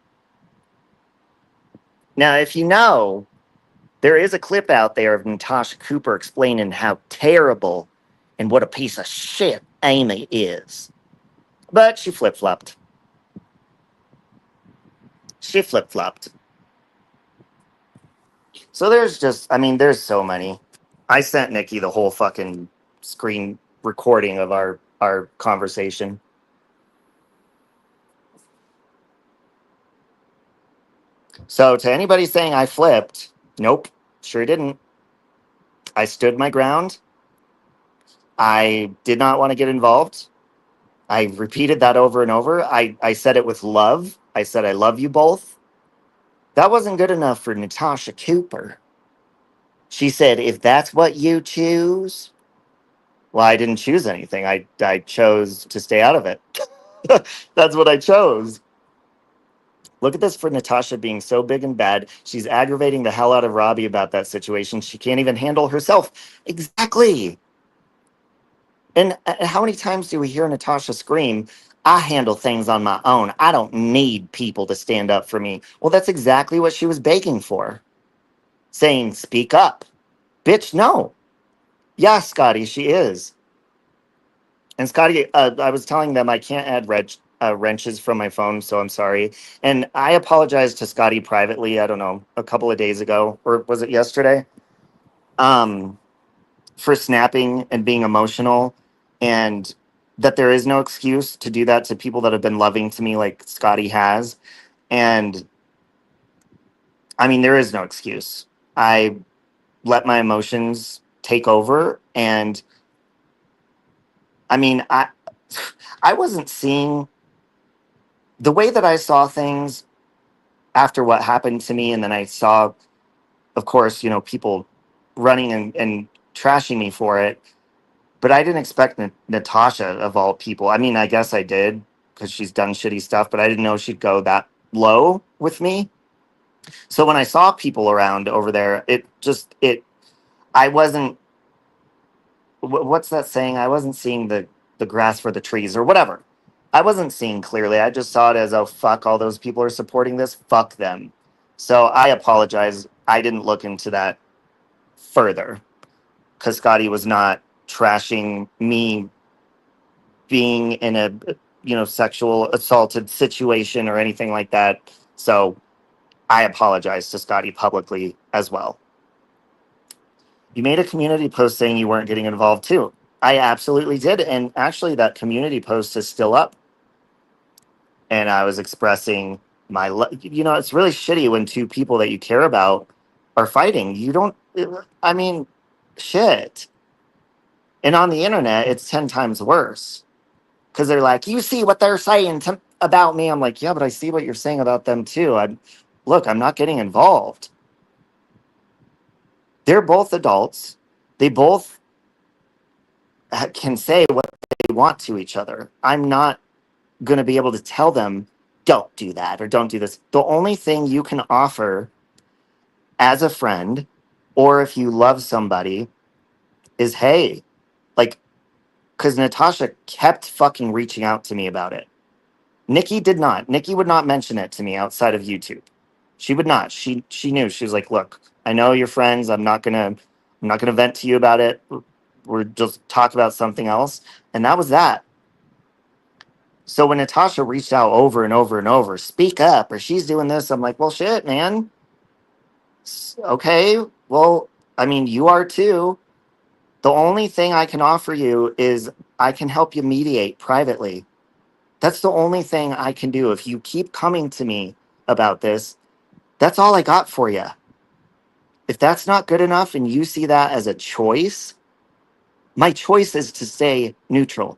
Now, if you know, there is a clip out there of Natasha Cooper explaining how terrible and what a piece of shit Amy is. But she flip-flopped. She flip-flopped. So there's so many. I sent Nikki the whole fucking screen recording of our conversation. So to anybody saying I flipped, nope, sure didn't. I stood my ground. I did not want to get involved. I repeated that over and over. I said it with love. I said, I love you both. That wasn't good enough for Natasha Cooper. She said, if that's what you choose, well, I didn't choose anything. I chose to stay out of it. That's what I chose. Look at this for Natasha being so big and bad. She's aggravating the hell out of Robbie about that situation. She can't even handle herself. Exactly. And how many times do we hear Natasha scream, I handle things on my own. I don't need people to stand up for me. Well, that's exactly what she was begging for. Saying, speak up. Bitch, no. Yeah, Scotty, she is. And Scotty, I was telling them I can't add wrenches from my phone, so I'm sorry. And I apologized to Scotty privately, I don't know, a couple of days ago, or was it yesterday? Um, for snapping and being emotional, and that there is no excuse to do that to people that have been loving to me like Scotty has. And I mean, there is no excuse. I let my emotions take over, and I mean, I wasn't seeing the way that I saw things after what happened to me, and then I saw, of course, people running and trashing me for it. But I didn't expect Natasha, of all people. I mean, I guess I did because she's done shitty stuff, but I didn't know she'd go that low with me. So when I saw people around over there, I wasn't, what's that saying? I wasn't seeing the grass for the trees or whatever. I wasn't seeing clearly. I just saw it as, oh, fuck, all those people are supporting this. Fuck them. So I apologize. I didn't look into that further because Scotty was not trashing me being in a, sexual assaulted situation or anything like that. So I apologize to Scotty publicly as well. You made a community post saying you weren't getting involved too. I absolutely did. And actually, that community post is still up. And I was expressing it's really shitty when two people that you care about are fighting. You don't, I mean, shit. And on the internet, it's 10 times worse because they're like, you see what they're saying about me. I'm like, yeah, but I see what you're saying about them too. I'm not getting involved. They're both adults. They both can say what they want to each other. I'm not going to be able to tell them, don't do that or don't do this. The only thing you can offer as a friend, or if you love somebody, is hey, like, because Natasha kept fucking reaching out to me about it. Nikki did not. Nikki would not mention it to me outside of YouTube. She would not. She knew. She was like, look, I know you're friends. I'm not gonna vent to you about it. We're just talk about something else. And that was that. So when Natasha reached out over and over and over, speak up, or she's doing this, I'm like, well, shit, man. Okay, well, I mean, you are too. The only thing I can offer you is I can help you mediate privately. That's the only thing I can do. If you keep coming to me about this, that's all I got for you. If that's not good enough and you see that as a choice, my choice is to stay neutral.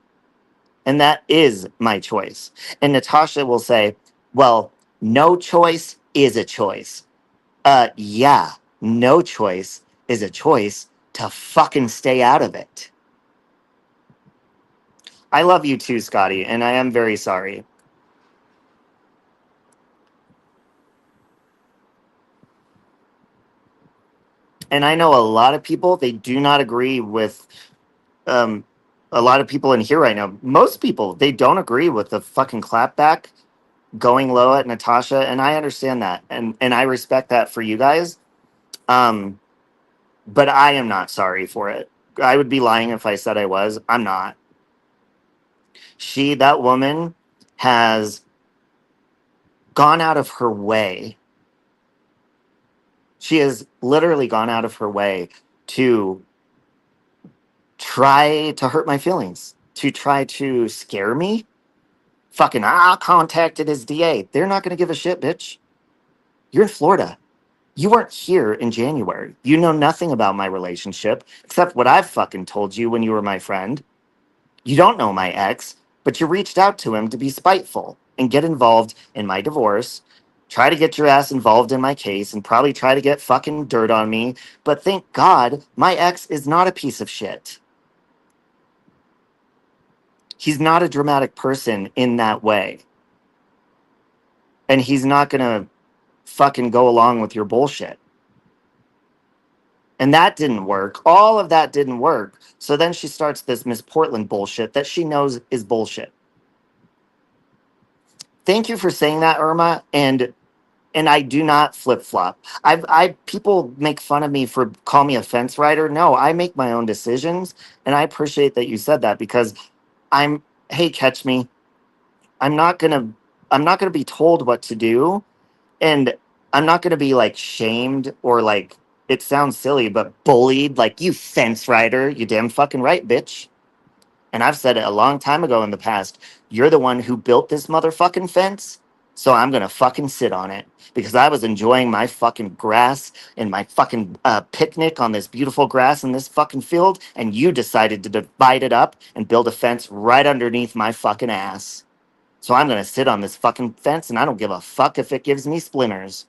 And that is my choice. And Natasha will say, well, no choice is a choice. Yeah, no choice is a choice to fucking stay out of it. I love you too, Scotty, and I am very sorry. And I know a lot of people, they do not agree with um, a lot of people in here right now. Most people, they don't agree with the fucking clapback going low at Natasha, and I understand that, and I respect that for you guys. Um, but I am not sorry for it. I would be lying if I said I was. I'm not. That woman, has gone out of her way. She has literally gone out of her way to try to hurt my feelings, to try to scare me. Fucking, contacted his DA. They're not going to give a shit, bitch. You're in Florida. You weren't here in January. You know nothing about my relationship except what I've fucking told you when you were my friend. You don't know my ex, but you reached out to him to be spiteful and get involved in my divorce, try to get your ass involved in my case, and probably try to get fucking dirt on me. But thank God my ex is not a piece of shit. He's not a dramatic person in that way. And he's not going to fucking go along with your bullshit. And that didn't work. All of that didn't work. So then she starts this Miss Portland bullshit that she knows is bullshit. Thank you for saying that, Irma. And I do not flip flop. I people make fun of me for call me a fence rider. No, I make my own decisions, and I appreciate that you said that because hey, catch me. I'm not gonna I'm not gonna be told what to do, and I'm not gonna be like shamed or like it sounds silly, but bullied like you fence rider. You damn fucking right, bitch. And I've said it a long time ago in the past. You're the one who built this motherfucking fence. So I'm going to fucking sit on it because I was enjoying my fucking grass and my fucking picnic on this beautiful grass in this fucking field. And you decided to divide it up and build a fence right underneath my fucking ass. So I'm going to sit on this fucking fence and I don't give a fuck if it gives me splinters.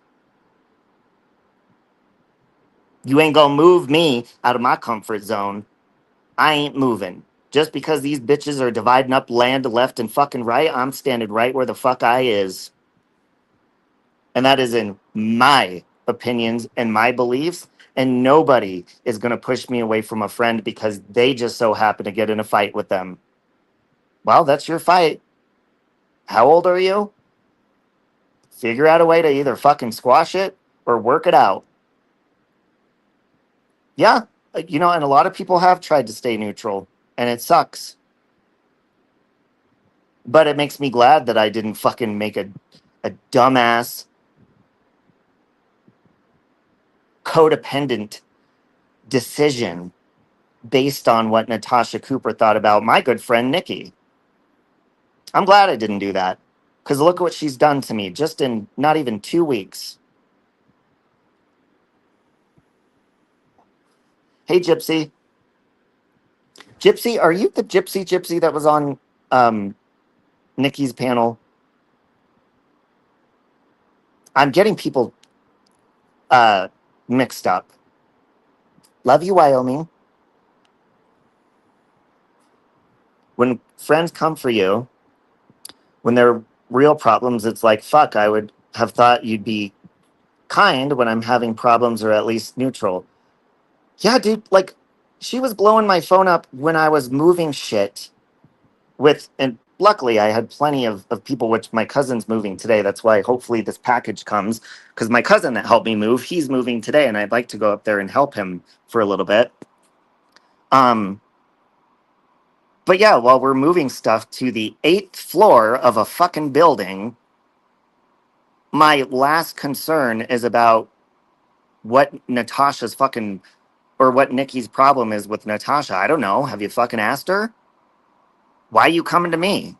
You ain't going to move me out of my comfort zone. I ain't moving. Just because these bitches are dividing up land left and fucking right, I'm standing right where the fuck I is. And that is in my opinions and my beliefs. And nobody is going to push me away from a friend because they just so happen to get in a fight with them. Well, that's your fight. How old are you? Figure out a way to either fucking squash it or work it out. Yeah, and a lot of people have tried to stay neutral, and it sucks. But it makes me glad that I didn't fucking make a dumbass, codependent decision based on what Natasha Cooper thought about my good friend Nikki. I'm glad I didn't do that. Because look what she's done to me just in not even 2 weeks. Hey, Gypsy. Gypsy, are you the Gypsy that was on um, Nikki's panel? I'm getting people uh, mixed up. Love you, Wyoming. When friends come for you, when they're real problems, it's like, fuck, I would have thought you'd be kind when I'm having problems or at least neutral. Yeah, dude, like, she was blowing my phone up when I was moving shit and luckily I had plenty of people, which my cousin's moving today. That's why hopefully this package comes, because my cousin that helped me move, he's moving today, and I'd like to go up there and help him for a little bit. Um, but yeah, while we're moving stuff to the 8th floor of a fucking building, my last concern is about what Natasha's fucking or what Nikki's problem is with Natasha. I don't know. Have you fucking asked her? Why are you coming to me?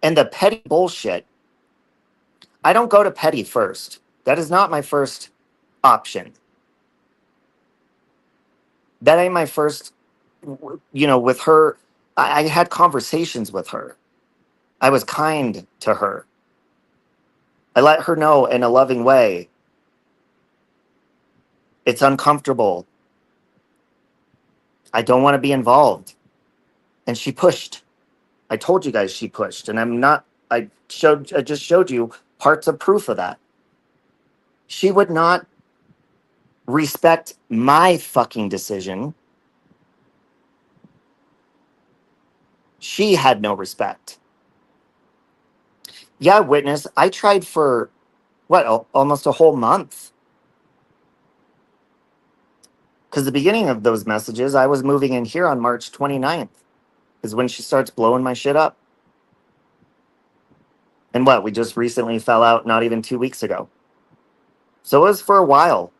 And the petty bullshit. I don't go to petty first. That is not my first option. That ain't my first, with her. I had conversations with her. I was kind to her. I let her know in a loving way. It's uncomfortable. I don't want to be involved. And she pushed. I told you guys she pushed. And I just showed you parts of proof of that. She would not respect my fucking decision. She had no respect. Yeah, witness. I tried for almost a whole month. Because the beginning of those messages, I was moving in here on March 29th, is when she starts blowing my shit up. And we just recently fell out not even 2 weeks ago. So it was for a while.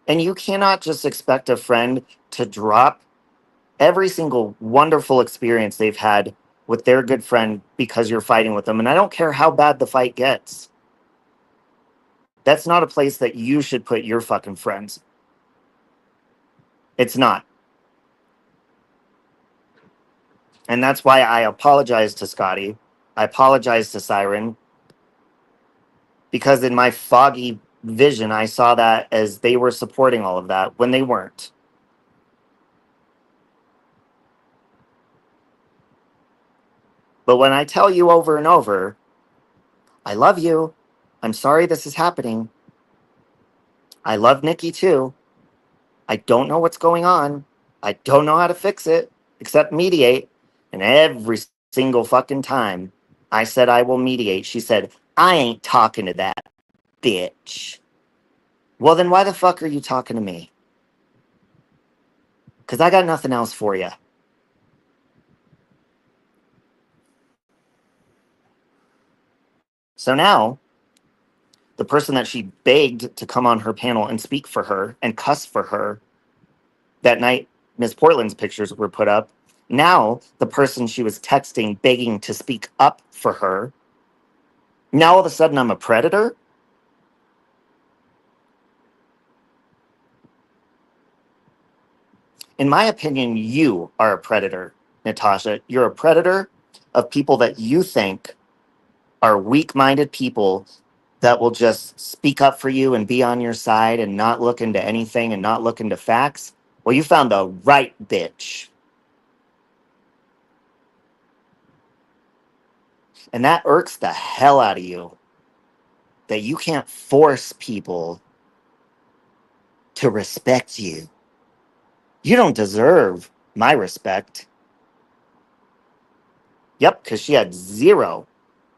And you cannot just expect a friend to drop every single wonderful experience they've had with their good friend because you're fighting with them. And I don't care how bad the fight gets. That's not a place that you should put your fucking friends. It's not. And that's why I apologize to Scotty. I apologize to Siren. Because in my foggy vision, I saw that as they were supporting all of that when they weren't. But when I tell you over and over, I love you. I'm sorry this is happening. I love Nikki too. I don't know what's going on. I don't know how to fix it except mediate. And every single fucking time I said I will mediate, she said, I ain't talking to that bitch. Well, then why the fuck are you talking to me? Because I got nothing else for you. So now, the person that she begged to come on her panel and speak for her and cuss for her that night Miss Portland's pictures were put up, now the person she was texting begging to speak up for her, now all of a sudden I'm a predator? In my opinion, you are a predator, Natasha. You're a predator of people that you think are weak-minded people that will just speak up for you and be on your side and not look into anything and not look into facts. Well, you found the right bitch. And that irks the hell out of you. that you can't force people to respect you. You don't deserve my respect. Yep, because she had zero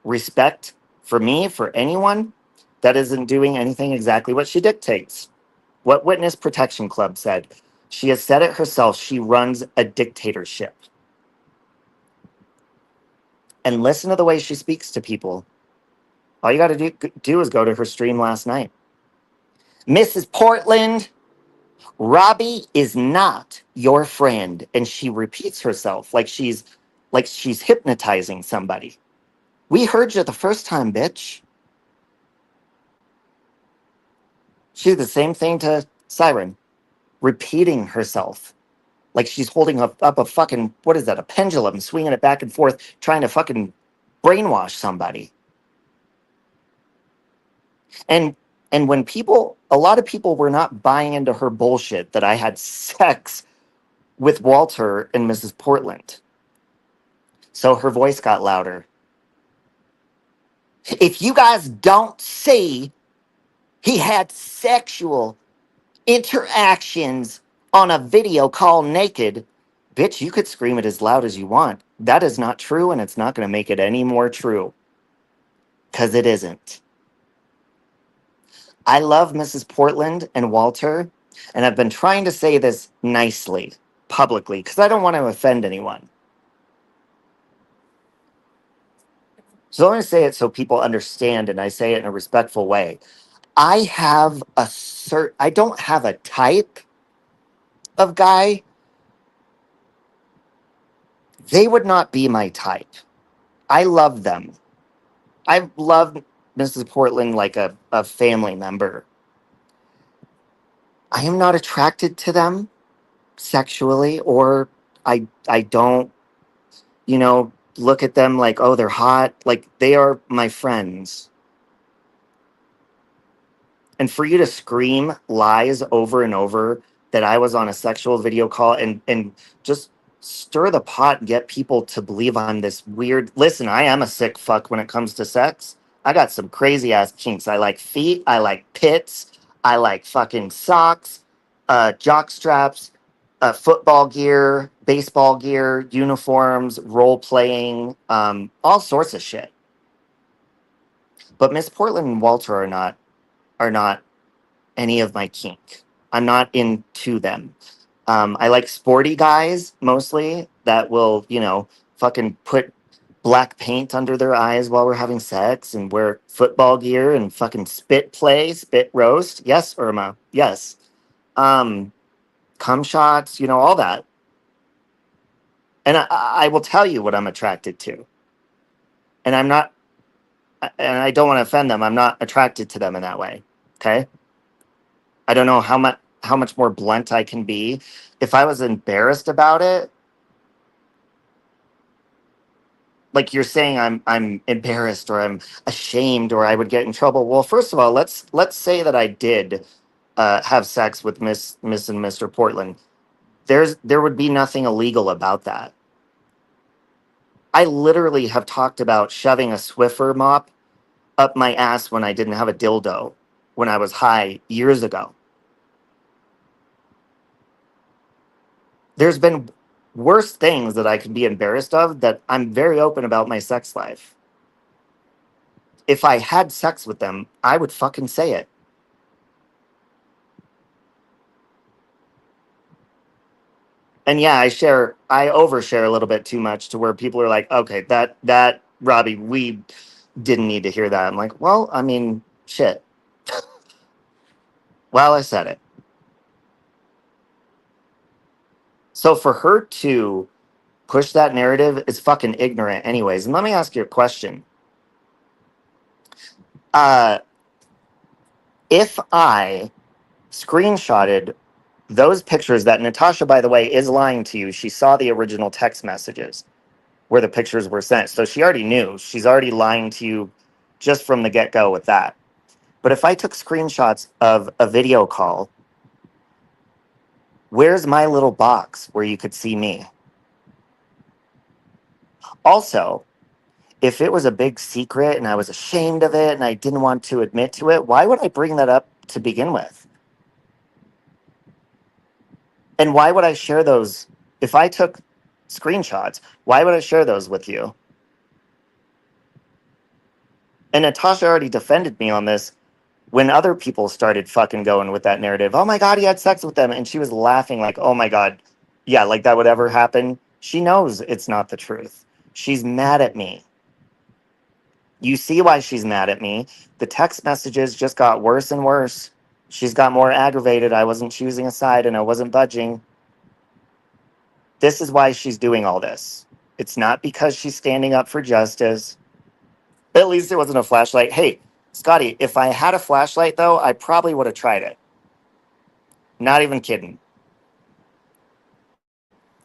respect for me, for anyone that isn't doing anything exactly what she dictates. What Witness Protection Club said. She has said it herself. She runs a dictatorship. And listen to the way she speaks to people. All you got to do is go to her stream last night. Mrs. Portland, Robbie is not your friend. And she repeats herself like she's hypnotizing somebody. We heard you the first time, bitch. She did the same thing to Siren, repeating herself like she's holding up a fucking, what is that, a pendulum, swinging it back and forth, trying to fucking brainwash somebody. And when people, a lot of people were not buying into her bullshit that I had sex with Walter and Mrs. Portland. So her voice got louder. If you guys don't see he had sexual interactions on a video call naked, bitch, you could scream it as loud as you want. That is not true, and it's not going to make it any more true. Because it isn't. I love Mrs. Portland and Walter, and I've been trying to say this nicely, publicly, because I don't want to offend anyone. So let me say it so people understand, and I say it in a respectful way. I don't have a type of guy. They would not be my type. I love them. I love Mrs. Portland like a family member. I am not attracted to them sexually, or I don't, look at them like, oh, they're hot. Like, they are my friends. And for you to scream lies over and over that I was on a sexual video call and just stir the pot and get people to believe I'm this weird. Listen, I am a sick fuck when it comes to sex. I got some crazy ass kinks. I like feet. I like pits. I like fucking socks, jock straps, football gear, baseball gear, uniforms, role playing, all sorts of shit. But Miss Portland and Walter are not any of my kink. I'm not into them. I like sporty guys mostly that will, fucking put black paint under their eyes while we're having sex and wear football gear and fucking spit roast. Yes, Irma. Yes. Um, Cum shots, all that. And I will tell you what I'm attracted to. And I'm not, and I don't want to offend them. I'm not attracted to them in that way. Okay. I don't know how much more blunt I can be. If I was embarrassed about it, like you're saying, I'm embarrassed or I'm ashamed or I would get in trouble. Well, first of all, let's say that I did have sex with Miss and Mr. Portland. There would be nothing illegal about that. I literally have talked about shoving a Swiffer mop up my ass when I didn't have a dildo when I was high years ago. There's been worse things that I could be embarrassed of that I'm very open about my sex life. If I had sex with them, I would fucking say it. And yeah, I overshare a little bit too much to where people are like, okay, that Robbie, we didn't need to hear that. I'm like, well, I mean, shit. Well, I said it. So for her to push that narrative is fucking ignorant anyways. And let me ask you a question. Uh, if I screenshotted those pictures that Natasha, by the way, is lying to you. She saw the original text messages where the pictures were sent. So she already knew. She's already lying to you just from the get-go with that. But if I took screenshots of a video call, where's my little box where you could see me? Also, If it was a big secret and I was ashamed of it and I didn't want to admit to it, why would I bring that up to begin with? And why would I share those? If I took screenshots, why would I share those with you? And Natasha already defended me on this when other people started fucking going with that narrative. Oh my God, he had sex with them. And she was laughing like, oh my God, yeah, like that would ever happen. She knows it's not the truth. She's mad at me. You see why she's mad at me. The text messages just got worse and worse. She's got more aggravated. I wasn't choosing a side and I wasn't budging. This is why she's doing all this. It's not because she's standing up for justice. At least it wasn't a flashlight. Hey, Scotty, if I had a flashlight, though, I probably would have tried it. Not even kidding.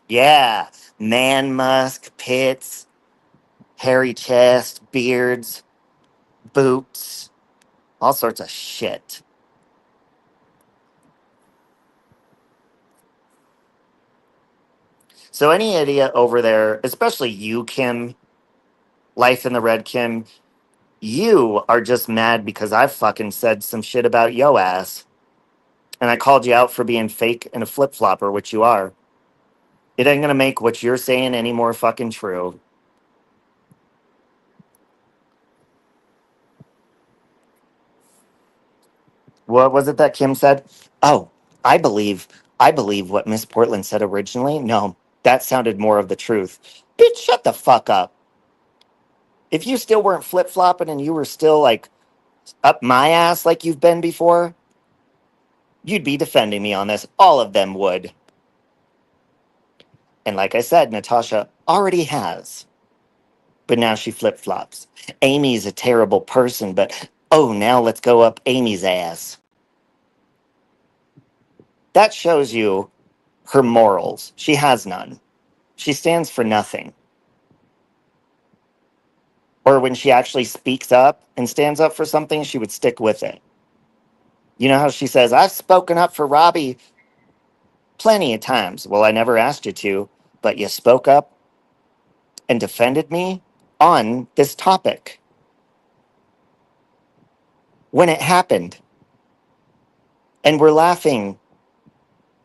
Yeah, man musk, pits, hairy chest, beards, boots, all sorts of shit. So any idiot over there, especially you, Kim, Life in the Red Kim, you are just mad because I fucking said some shit about yo ass. And I called you out for being fake and a flip flopper, which you are. It ain't gonna make what you're saying any more fucking true. What was it that Kim said? Oh, I believe, I believe what Miss Portland said originally. No, that sounded more of the truth. Bitch, shut the fuck up. If you still weren't flip flopping and you were still like up my ass like you've been before, you'd be defending me on this. All of them would. And like I said, Natasha already has. But now she flip flops. Amy's a terrible person, but oh, now let's go up Amy's ass. That shows you her morals. She has none. She stands for nothing. Or when she actually speaks up and stands up for something, she would stick with it. You know how she says, I've spoken up for Robbie plenty of times. Well, I never asked you to, but you spoke up and defended me on this topic when it happened. And we're laughing,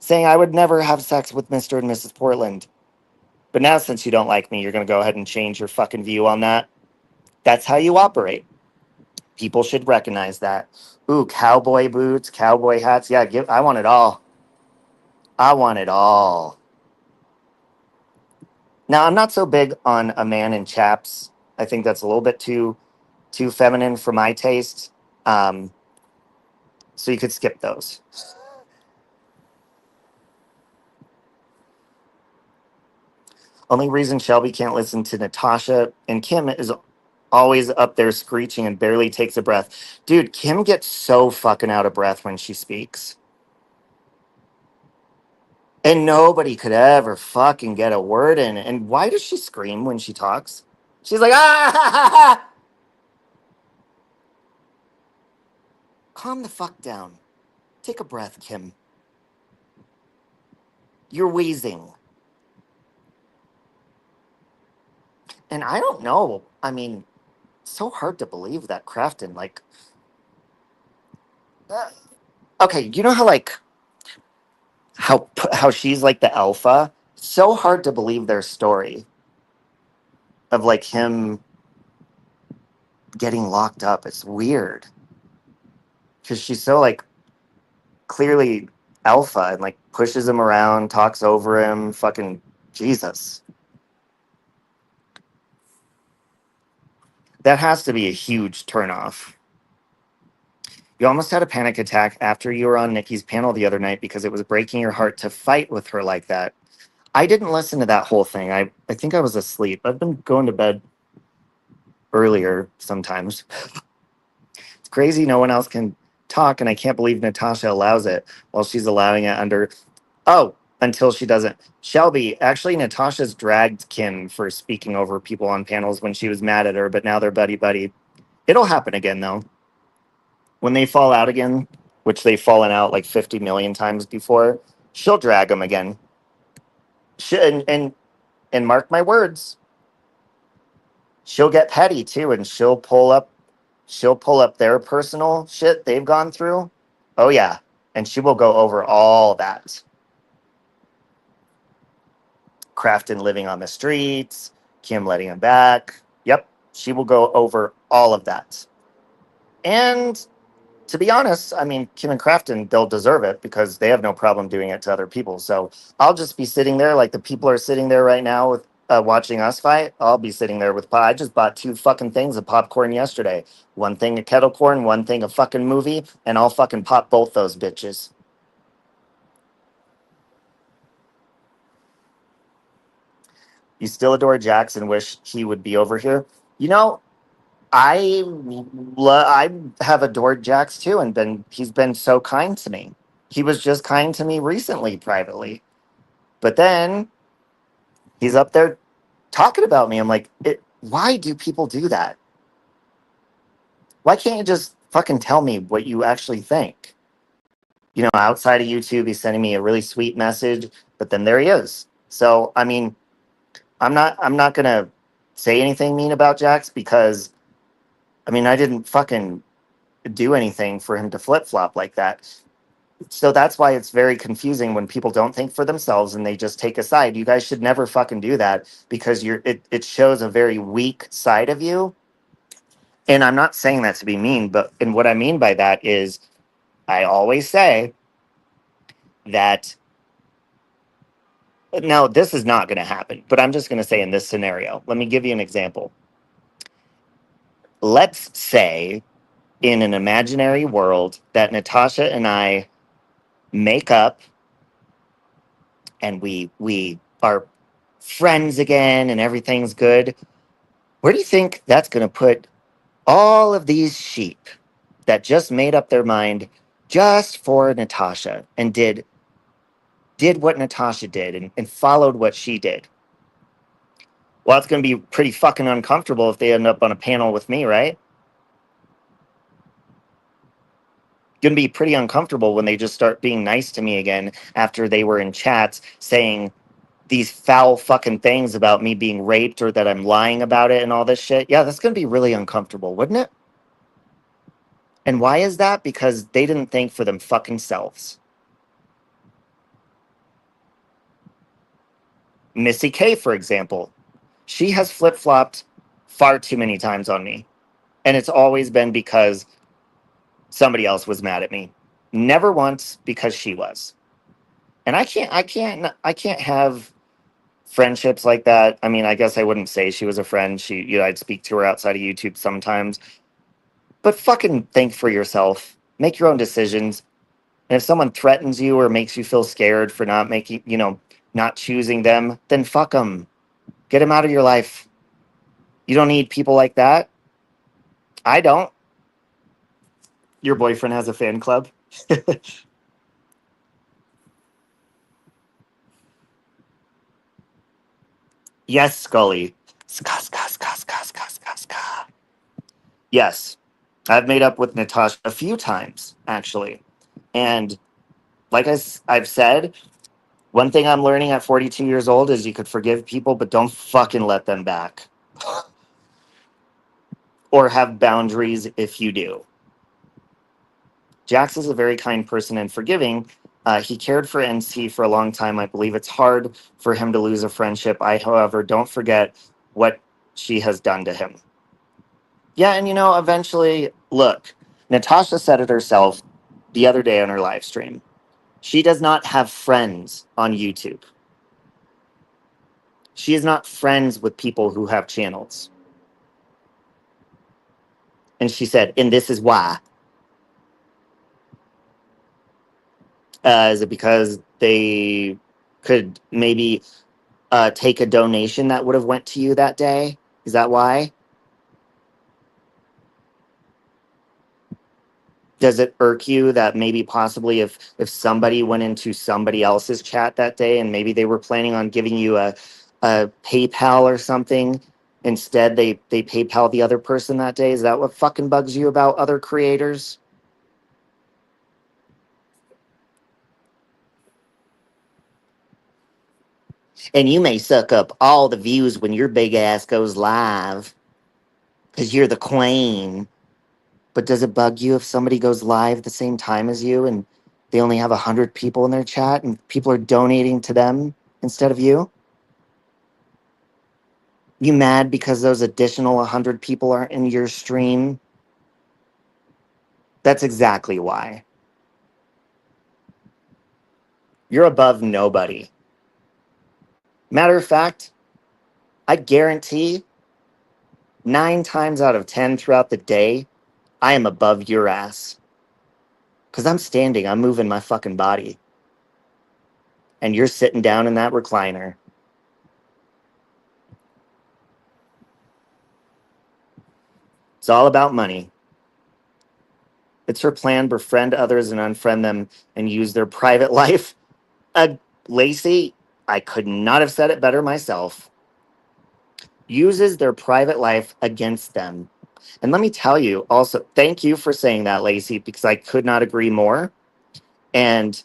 saying I would never have sex with Mr. and Mrs. Portland. But now, since you don't like me, you're going to go ahead and change your fucking view on that. That's how you operate. People should recognize that. Ooh, cowboy boots, cowboy hats. Yeah, I want it all. I want it all. Now, I'm not so big on a man in chaps. I think that's a little bit too feminine for my taste. Um, so you could skip those. Only reason Shelby can't listen to Natasha and Kim is always up there screeching and barely takes a breath. Dude, Kim gets so fucking out of breath when she speaks. And nobody could ever fucking get a word in. And why does she scream when she talks? She's like, ah, ha, ha, ha. Calm the fuck down. Take a breath, Kim. You're wheezing. And I don't know. I mean, so hard to believe that Crafton, like, uh, okay, you know how, like, how she's like the alpha? So hard to believe their story of, like, him getting locked up. It's weird. Because she's so, like, clearly alpha and like pushes him around, talks over him, fucking Jesus. That has to be a huge turnoff. You almost had a panic attack after you were on Nikki's panel the other night because it was breaking your heart to fight with her like that. I didn't listen to that whole thing. I think I was asleep. I've been going to bed earlier sometimes. It's crazy no one else can talk, and I can't believe Natasha allows it while she's allowing it under. Oh, until she doesn't. Shelby, actually, Natasha's dragged Kim for speaking over people on panels when she was mad at her, but now they're buddy buddy. It'll happen again, though. When they fall out again, which they've fallen out like 50 million times before, she'll drag them again. And mark my words, she'll get petty too, and she'll pull up their personal shit they've gone through. Oh yeah, and she will go over all that. Crafton living on the streets, Kim letting him back. Yep, she will go over all of that. And to be honest, I mean, Kim and Crafton, they'll deserve it because they have no problem doing it to other people. So I'll just be sitting there like the people are sitting there right now with watching us fight. I'll be sitting there with I just bought two fucking things of popcorn yesterday. One thing of kettle corn, one thing of fucking movie, and I'll fucking pop both those bitches. You still adore Jax and wish he would be over here. You know, I have adored Jax too, and he's been so kind to me. He was just kind to me recently, privately, but then he's up there talking about me. I'm like, why do people do that? Why can't you just fucking tell me what you actually think? Outside of YouTube, he's sending me a really sweet message, but then there he is. So, I mean, I'm not gonna say anything mean about Jax because, I mean, I didn't fucking do anything for him to flip flop like that. So that's why it's very confusing when people don't think for themselves and they just take a side. You guys should never fucking do that because it shows a very weak side of you. And I'm not saying that to be mean, but and what I mean by that is I always say that now this is not going to happen, but I'm just going to say in this scenario, let me give you an example. Let's say in an imaginary world that Natasha and I make up and we are friends again and everything's good. Where do you think that's going to put all of these sheep that just made up their mind just for Natasha and did what Natasha did and followed what she did? Well, it's going to be pretty fucking uncomfortable if they end up on a panel with me, right? Going to be pretty uncomfortable when they just start being nice to me again after they were in chats saying these foul fucking things about me being raped or that I'm lying about it and all this shit. Yeah, that's going to be really uncomfortable, wouldn't it? And why is that? Because they didn't think for them fucking selves. Missy K, for example, she has flip flopped far too many times on me. And it's always been because somebody else was mad at me. Never once because she was. And I can't have friendships like that. I mean, I guess I wouldn't say she was a friend. I'd speak to her outside of YouTube sometimes. But fucking think for yourself. Make your own decisions. And if someone threatens you or makes you feel scared for not making, not choosing them, then fuck them. Get them out of your life. You don't need people like that. I don't. Your boyfriend has a fan club. Yes, Scully. Ska, ska, ska, ska, ska, ska, ska. Yes, I've made up with Natasha a few times, actually. And like I've said, one thing I'm learning at 42 years old is you could forgive people, but don't fucking let them back. Or have boundaries if you do. Jax is a very kind person and forgiving. He cared for NC for a long time. I believe it's hard for him to lose a friendship. I, however, don't forget what she has done to him. Yeah, and eventually, look, Natasha said it herself the other day on her live stream. She does not have friends on YouTube. She is not friends with people who have channels. And she said, and this is why. Is it because they could maybe take a donation that would have went to you that day? Is that why? Does it irk you that maybe possibly if somebody went into somebody else's chat that day and maybe they were planning on giving you a PayPal or something, instead they PayPal the other person that day? Is that what fucking bugs you about other creators? And you may suck up all the views when your big ass goes live. because you're the queen. But does it bug you if somebody goes live the same time as you and they only have 100 people in their chat and people are donating to them instead of you? You mad because those additional 100 people aren't in your stream? That's exactly why. You're above nobody. Matter of fact, I guarantee 9 times out of 10 throughout the day, I am above your ass. Because I'm standing, I'm moving my fucking body. And you're sitting down in that recliner. It's all about money. It's her plan, befriend others and unfriend them and use their private life. Lacey, I could not have said it better myself. Uses their private life against them. And let me tell you also, thank you for saying that, Lacey, because I could not agree more. And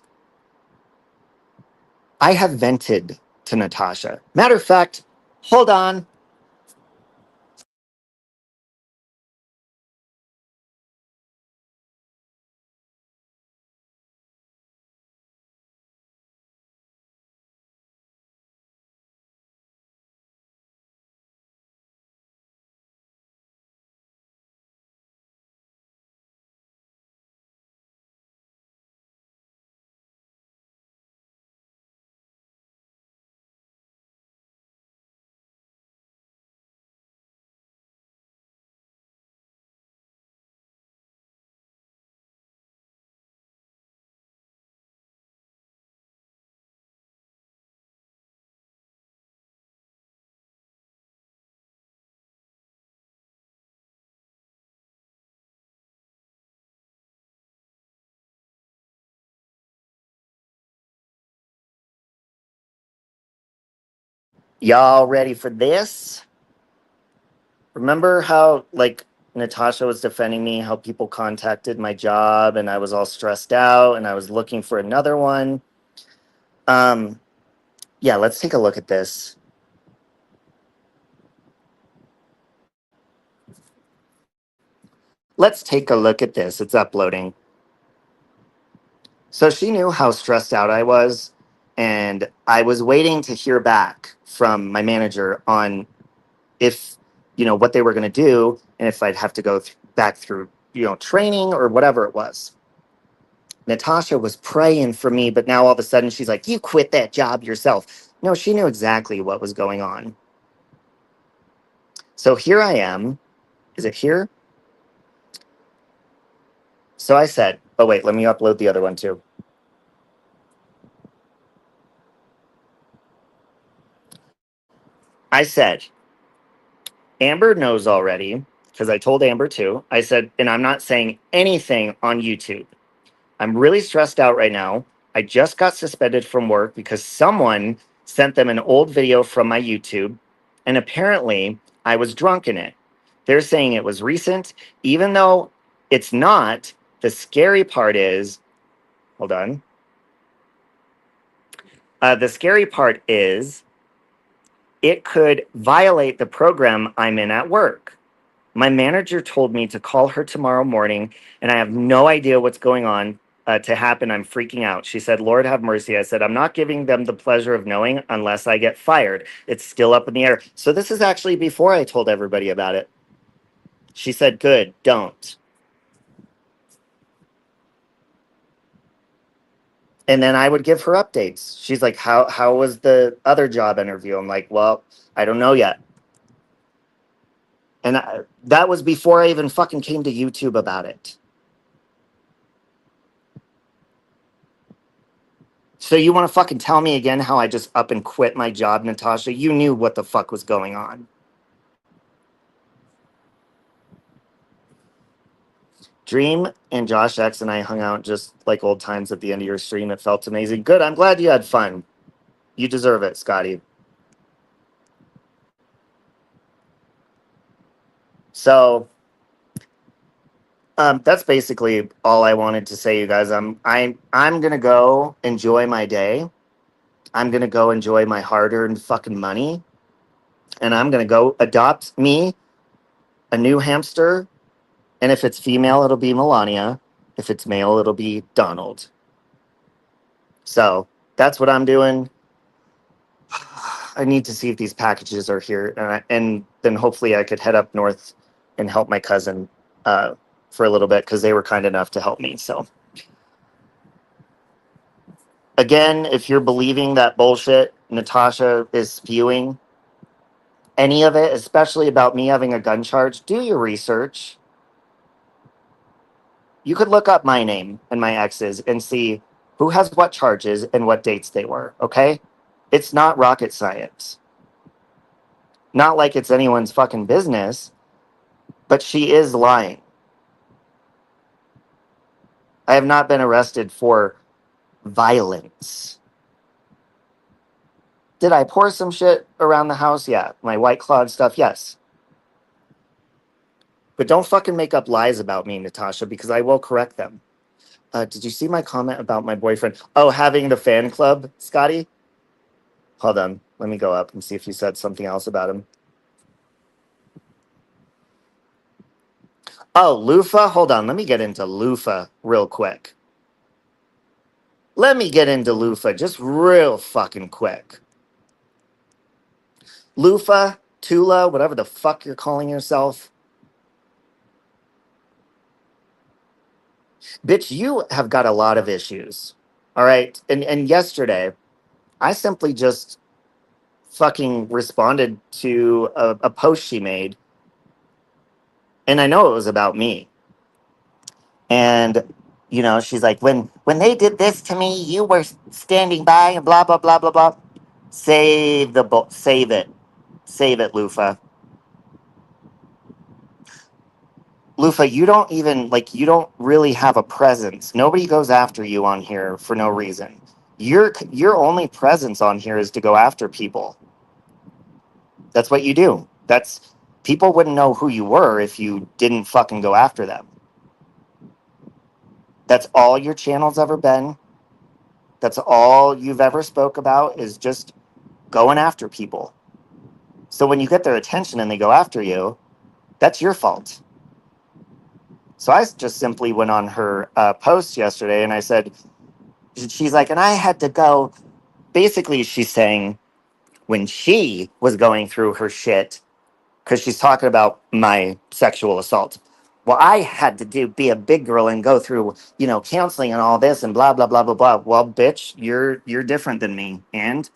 I have vented to Natasha. Matter of fact, hold on. Y'all ready for this? Remember how, like, Natasha was defending me, how people contacted my job and I was all stressed out and I was looking for another one? Um, yeah, let's take a look at this. Let's take a look at this. It's uploading. So she knew how stressed out I was, and I was waiting to hear back from my manager on if, what they were going to do and if I'd have to go back through, training or whatever it was. Natasha was praying for me, but now all of a sudden she's like, you quit that job yourself. No, she knew exactly what was going on. So here I am. Is it here? So I said, oh, wait, let me upload the other one too. I said, Amber knows already because I told Amber too. I said, and I'm not saying anything on YouTube. I'm really stressed out right now. I just got suspended from work because someone sent them an old video from my YouTube, and apparently I was drunk in it. They're saying it was recent, even though it's not. The scary part is, hold on. The scary part is it could violate the program I'm in at work. My manager told me to call her tomorrow morning, and I have no idea what's going on to happen. I'm freaking out. She said, Lord have mercy. I said, I'm not giving them the pleasure of knowing unless I get fired. It's still up in the air. So this is actually before I told everybody about it. She said, good, don't. And then I would give her updates. She's like, how was the other job interview? I'm like, well, I don't know yet. And that was before I even fucking came to YouTube about it. So you want to fucking tell me again how I just up and quit my job, Natasha? You knew what the fuck was going on. Dream and Josh X and I hung out just like old times at the end of your stream. It felt amazing. Good. I'm glad you had fun. You deserve it, Scotty. So that's basically all I wanted to say, you guys. I'm gonna go enjoy my day. I'm gonna go enjoy my hard-earned fucking money, and I'm gonna go adopt me a new hamster, and if it's female, it'll be Melania. If it's male, it'll be Donald. So that's what I'm doing. I need to see if these packages are here, and then hopefully I could head up north and help my cousin for a little bit because they were kind enough to help me. So again, if you're believing that bullshit Natasha is spewing, any of it, especially about me having a gun charge, do your research. You could look up my name and my ex's and see who has what charges and what dates they were, okay? It's not rocket science. Not like it's anyone's fucking business, but she is lying. I have not been arrested for violence. Did I pour some shit around the house? Yeah. My White Claw and stuff? Yes. But don't fucking make up lies about me, Natasha, because I will correct them. Did you see my comment about my boyfriend? Oh, having the fan club, Scotty? Hold on. Let me go up and see if you said something else about him. Oh, loofah? Hold on. Let me get into loofah real quick. Let me get into loofah just real fucking quick. Loofah, Tula, whatever the fuck you're calling yourself. Bitch, you have got a lot of issues. All right. And yesterday, I simply just fucking responded to a post she made. And I know it was about me. And, you know, she's like, when they did this to me, you were standing by and blah, blah, blah, blah, blah. Save the book. Save it. Save it, Lufa. Lufa, you don't even, like, you don't really have a presence. Nobody goes after you on here for no reason. Your only presence on here is to go after people. That's what you do. People wouldn't know who you were if you didn't fucking go after them. That's all your channel's ever been. That's all you've ever spoke about is just going after people. So when you get their attention and they go after you, that's your fault. So I just simply went on her post yesterday and I said, she's like, and I had to go. Basically, she's saying when she was going through her shit, because she's talking about my sexual assault. Well, I had to be a big girl and go through, counseling and all this and blah, blah, blah, blah, blah. Well, bitch, you're different than me. And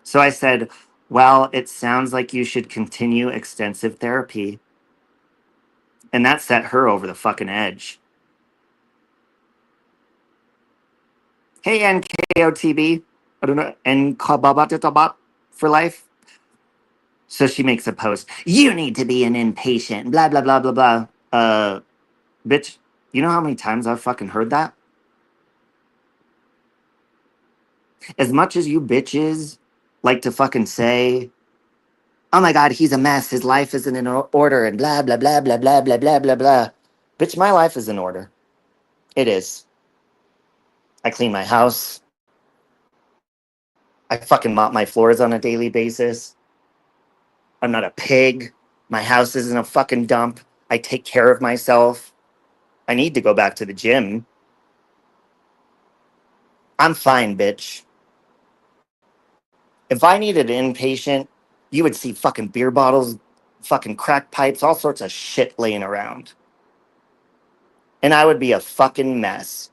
so I said, well, it sounds like you should continue extensive therapy. And that set her over the fucking edge. Hey, NKOTB. I don't know. NKOBABATABAT for life. So she makes a post. You need to be an inpatient. Blah, blah, blah, blah, blah. Bitch, you know how many times I've fucking heard that? As much as you bitches like to fucking say, oh my God, he's a mess. His life isn't in order and blah, blah, blah, blah, blah, blah, blah, blah, blah. Bitch, my life is in order. It is. I clean my house. I fucking mop my floors on a daily basis. I'm not a pig. My house isn't a fucking dump. I take care of myself. I need to go back to the gym. I'm fine, bitch. If I needed an inpatient, you would see fucking beer bottles, fucking crack pipes, all sorts of shit laying around. And I would be a fucking mess.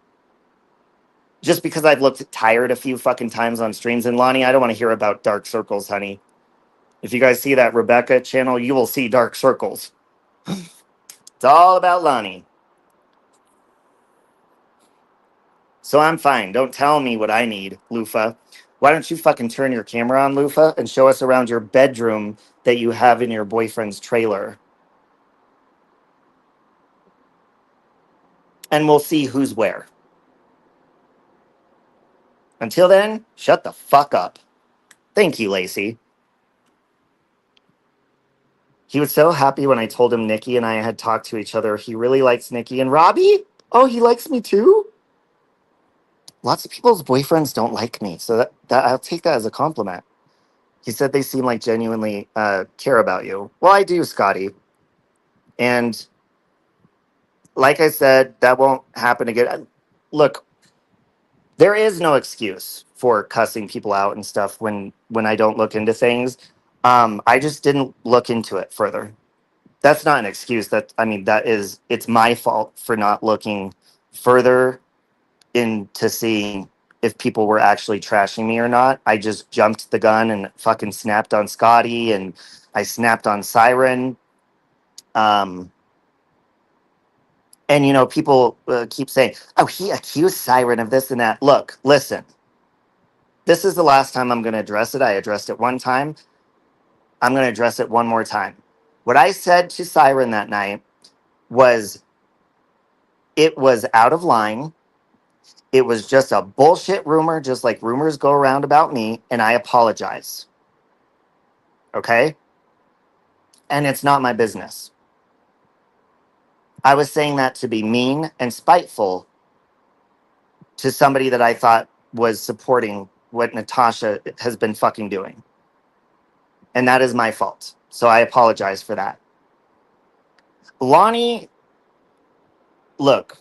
Just because I've looked tired a few fucking times on streams. And Lonnie, I don't want to hear about dark circles, honey. If you guys see that Rebecca channel, you will see dark circles. It's all about Lonnie. So I'm fine. Don't tell me what I need, Lufa. Why don't you fucking turn your camera on, Lufa, and show us around your bedroom that you have in your boyfriend's trailer? And we'll see who's where. Until then, shut the fuck up. Thank you, Lacey. He was so happy when I told him Nikki and I had talked to each other. He really likes Nikki. And Robbie? Oh, he likes me too? Lots of people's boyfriends don't like me, so that I'll take that as a compliment. He said they seem like genuinely care about you. Well, I do, Scotty. And like I said, that won't happen again. Look, there is no excuse for cussing people out and stuff when I don't look into things. I just didn't look into it further. That's not an excuse. It's my fault for not looking further into seeing if people were actually trashing me or not. I just jumped the gun and fucking snapped on Scotty, and I snapped on Siren. Um, and people keep saying, "Oh, he accused Siren of this and that." Look, listen. This is the last time I'm going to address it. I addressed it one time. I'm going to address it one more time. What I said to Siren that night was, it was out of line. It was just a bullshit rumor, just like rumors go around about me, and I apologize. Okay? And it's not my business. I was saying that to be mean and spiteful to somebody that I thought was supporting what Natasha has been fucking doing. And that is my fault. So I apologize for that. Lonnie, look,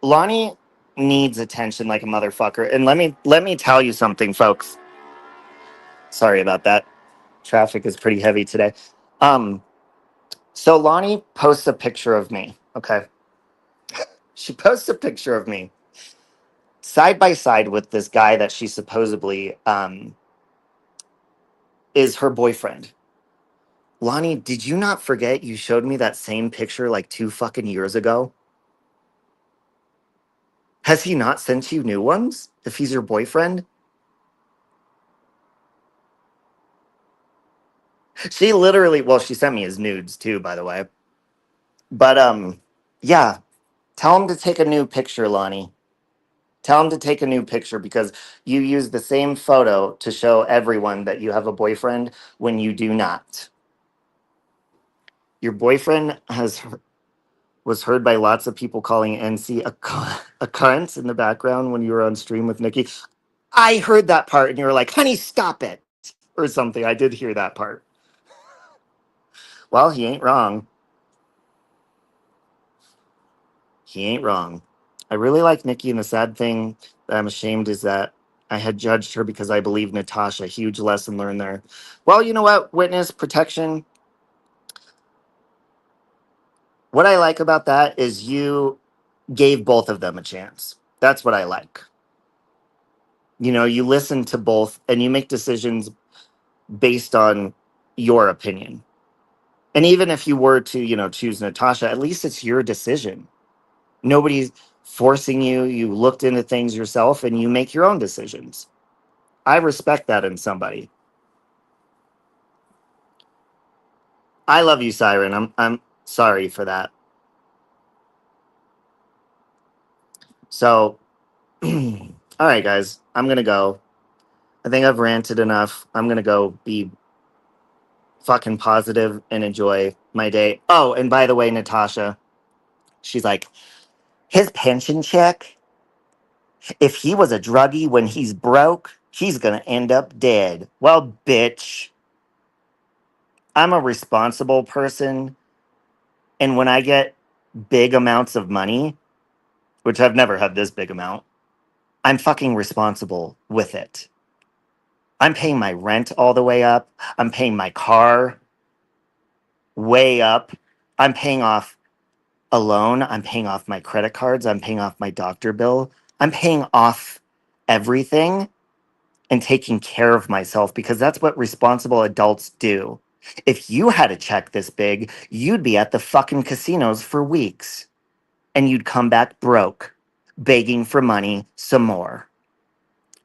Lonnie needs attention like a motherfucker. And let me tell you something, folks. Sorry about that. Traffic is pretty heavy today. So Lonnie posts a picture of me. Okay. She posts a picture of me side by side with this guy that she supposedly is her boyfriend. Lonnie, did you not forget you showed me that same picture like 2 fucking years ago? Has he not sent you new ones if he's your boyfriend? She literally, well, she sent me his nudes too, by the way. But yeah, tell him to take a new picture, Lonnie. Tell him to take a new picture because you use the same photo to show everyone that you have a boyfriend when you do not. Your boyfriend was heard by lots of people calling NC a cunt in the background when you were on stream with Nikki. I heard that part and you were like, honey, stop it, or something. I did hear that part. Well, he ain't wrong. He ain't wrong. I really like Nikki, and the sad thing that I'm ashamed is that I had judged her because I believed Natasha. Huge lesson learned there. Well, you know what? Witness protection. What I like about that is you gave both of them a chance. That's what I like. You listen to both and you make decisions based on your opinion. And even if you were to, choose Natasha, at least it's your decision. Nobody's forcing you. You looked into things yourself and you make your own decisions. I respect that in somebody. I love you, Siren. I'm sorry for that. So, all right, guys, I'm gonna go. I think I've ranted enough. I'm gonna go be fucking positive and enjoy my day. Oh, and by the way, Natasha, she's like, his pension check, if he was a druggie when he's broke, he's gonna end up dead. Well, bitch, I'm a responsible person, and when I get big amounts of money, which I've never had this big amount, I'm fucking responsible with it. I'm paying my rent all the way up. I'm paying my car way up. I'm paying off a loan. I'm paying off my credit cards. I'm paying off my doctor bill. I'm paying off everything and taking care of myself because that's what responsible adults do. If you had a check this big, you'd be at the fucking casinos for weeks and you'd come back broke, begging for money some more.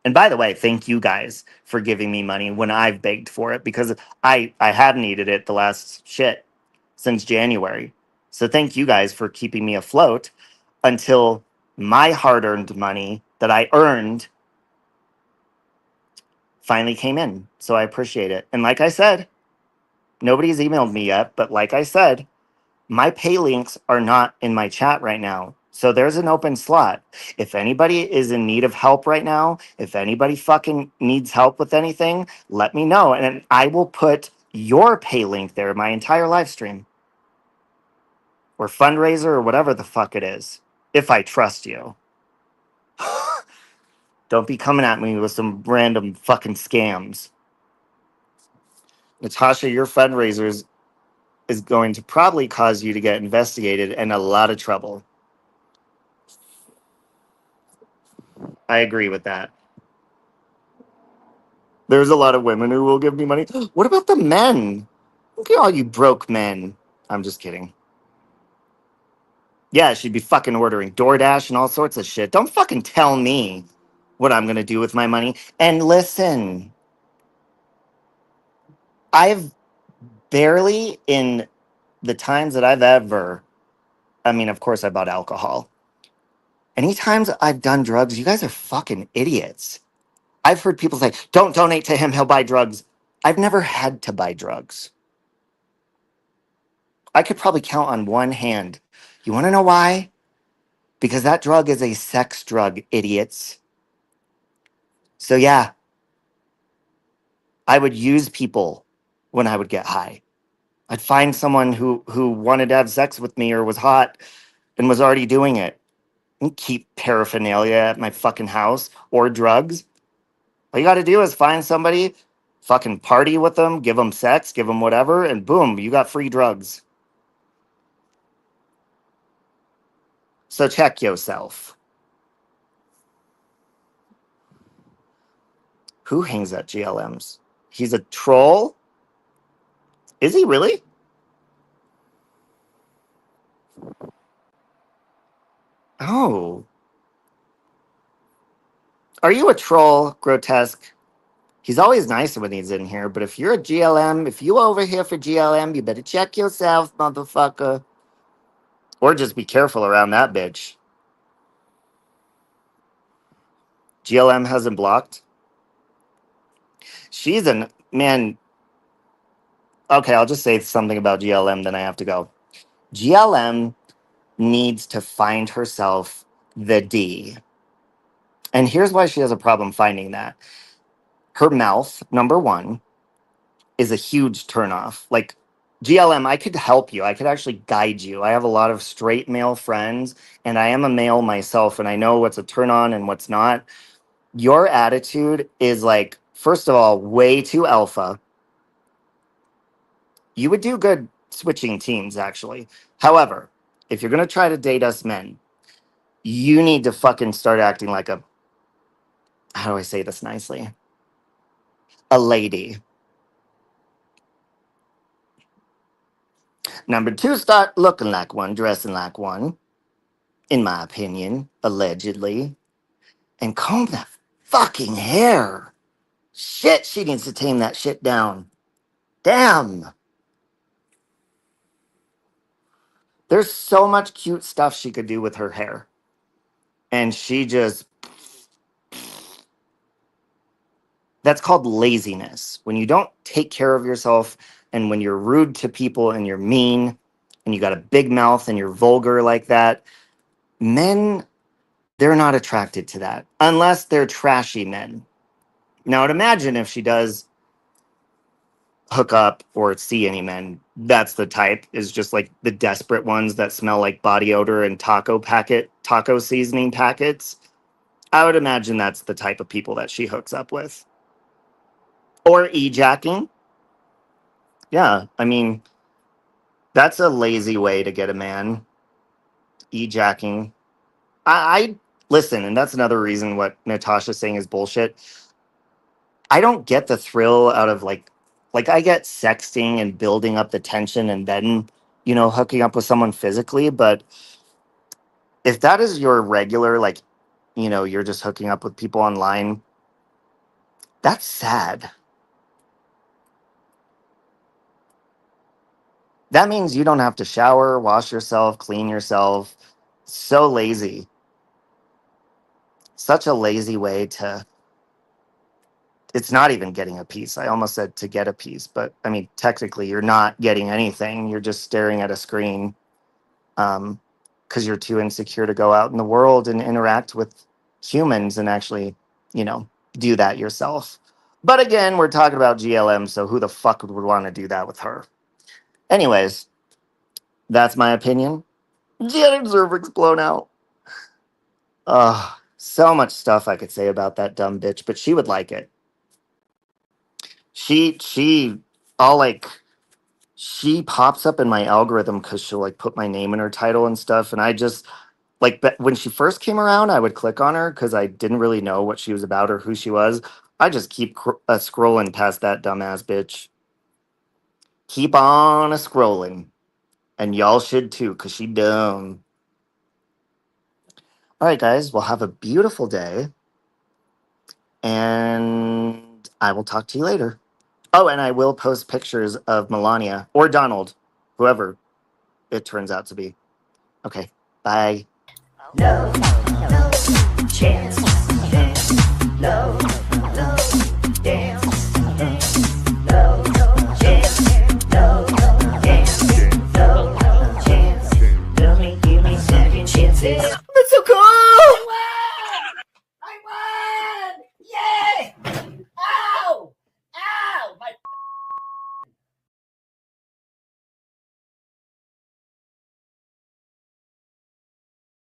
And by the way, thank you guys for giving me money when I've begged for it because I have needed it the last shit since January. So thank you guys for keeping me afloat until my hard-earned money that I earned finally came in. So I appreciate it. And like I said, nobody's emailed me yet, but like I said, my pay links are not in my chat right now. So there's an open slot. If anybody is in need of help right now, if anybody fucking needs help with anything, let me know. And I will put your pay link there, my entire live stream or fundraiser or whatever the fuck it is, if I trust you. Don't be coming at me with some random fucking scams. Natasha, your fundraisers is going to probably cause you to get investigated and a lot of trouble. I agree with that. There's a lot of women who will give me money. What about the men? Look at all you broke men. I'm just kidding. Yeah, she'd be fucking ordering DoorDash and all sorts of shit. Don't fucking tell me what I'm going to do with my money. And listen, I've barely in the times that I've ever, I mean, of course, I bought alcohol. Any times I've done drugs, you guys are fucking idiots. I've heard people say, don't donate to him, he'll buy drugs. I've never had to buy drugs. I could probably count on one hand. You want to know why? Because that drug is a sex drug, idiots. So yeah, I would use people when I would get high. I'd find someone who wanted to have sex with me or was hot and was already doing it. And keep paraphernalia at my fucking house or drugs. All you got to do is find somebody, fucking party with them, give them sex, give them whatever, and boom, you got free drugs. So check yourself. Who hangs at GLMs? He's a troll? Is he really? Oh. Are you a troll, Grotesque? He's always nice when he's in here, but if you're a GLM, if you over here for GLM, you better check yourself, motherfucker. Or just be careful around that bitch. GLM hasn't blocked. She's an man. Okay, I'll just say something about GLM, then I have to go. GLM needs to find herself the D. And here's why she has a problem finding that. Her mouth, number one, is a huge turnoff. Like, GLM, I could help you. I could actually guide you. I have a lot of straight male friends, and I am a male myself, and I know what's a turn on and what's not. Your attitude is like, first of all, way too alpha. You would do good switching teams, actually. However, if you're going to try to date us men, you need to fucking start acting like a, how do I say this nicely? A lady. Number two, start looking like one, dressing like one, in my opinion, allegedly. And comb that fucking hair. Shit, she needs to tame that shit down. Damn. There's so much cute stuff she could do with her hair. And she just, that's called laziness. When you don't take care of yourself and when you're rude to people and you're mean and you got a big mouth and you're vulgar like that, men, they're not attracted to that unless they're trashy men. Now, I'd imagine if she does hook up or see any men, that's the type, is just like the desperate ones that smell like body odor and taco seasoning packets. I would imagine that's the type of people that she hooks up with. Or e-jacking. Yeah, I mean, that's a lazy way to get a man. E-jacking. I listen, and that's another reason what Natasha's saying is bullshit. I don't get the thrill out of like I get sexting and building up the tension and then, hooking up with someone physically, but if that is your regular, like, you're just hooking up with people online, that's sad. That means you don't have to shower, wash yourself, clean yourself. So lazy. Such a lazy way to, it's not even getting a piece. I almost said to get a piece, but I mean, technically, you're not getting anything. You're just staring at a screen. Um, because you're too insecure to go out in the world and interact with humans and actually, you know, do that yourself. But again, we're talking about GLM, so who the fuck would want to do that with her? Anyways, that's my opinion. Janet's cervix blown out. So much stuff I could say about that dumb bitch, but she would like it. She all like she pops up in my algorithm because she'll like put my name in her title and stuff, and I just like when she first came around, I would click on her because I didn't really know what she was about or who she was. I just keep scrolling past that dumbass bitch. Keep on scrolling, and y'all should too, cause she dumb. All right, guys, well have a beautiful day, and I will talk to you later. Oh, and I will post pictures of Melania or Donald, whoever it turns out to be. Okay, bye. No chance. No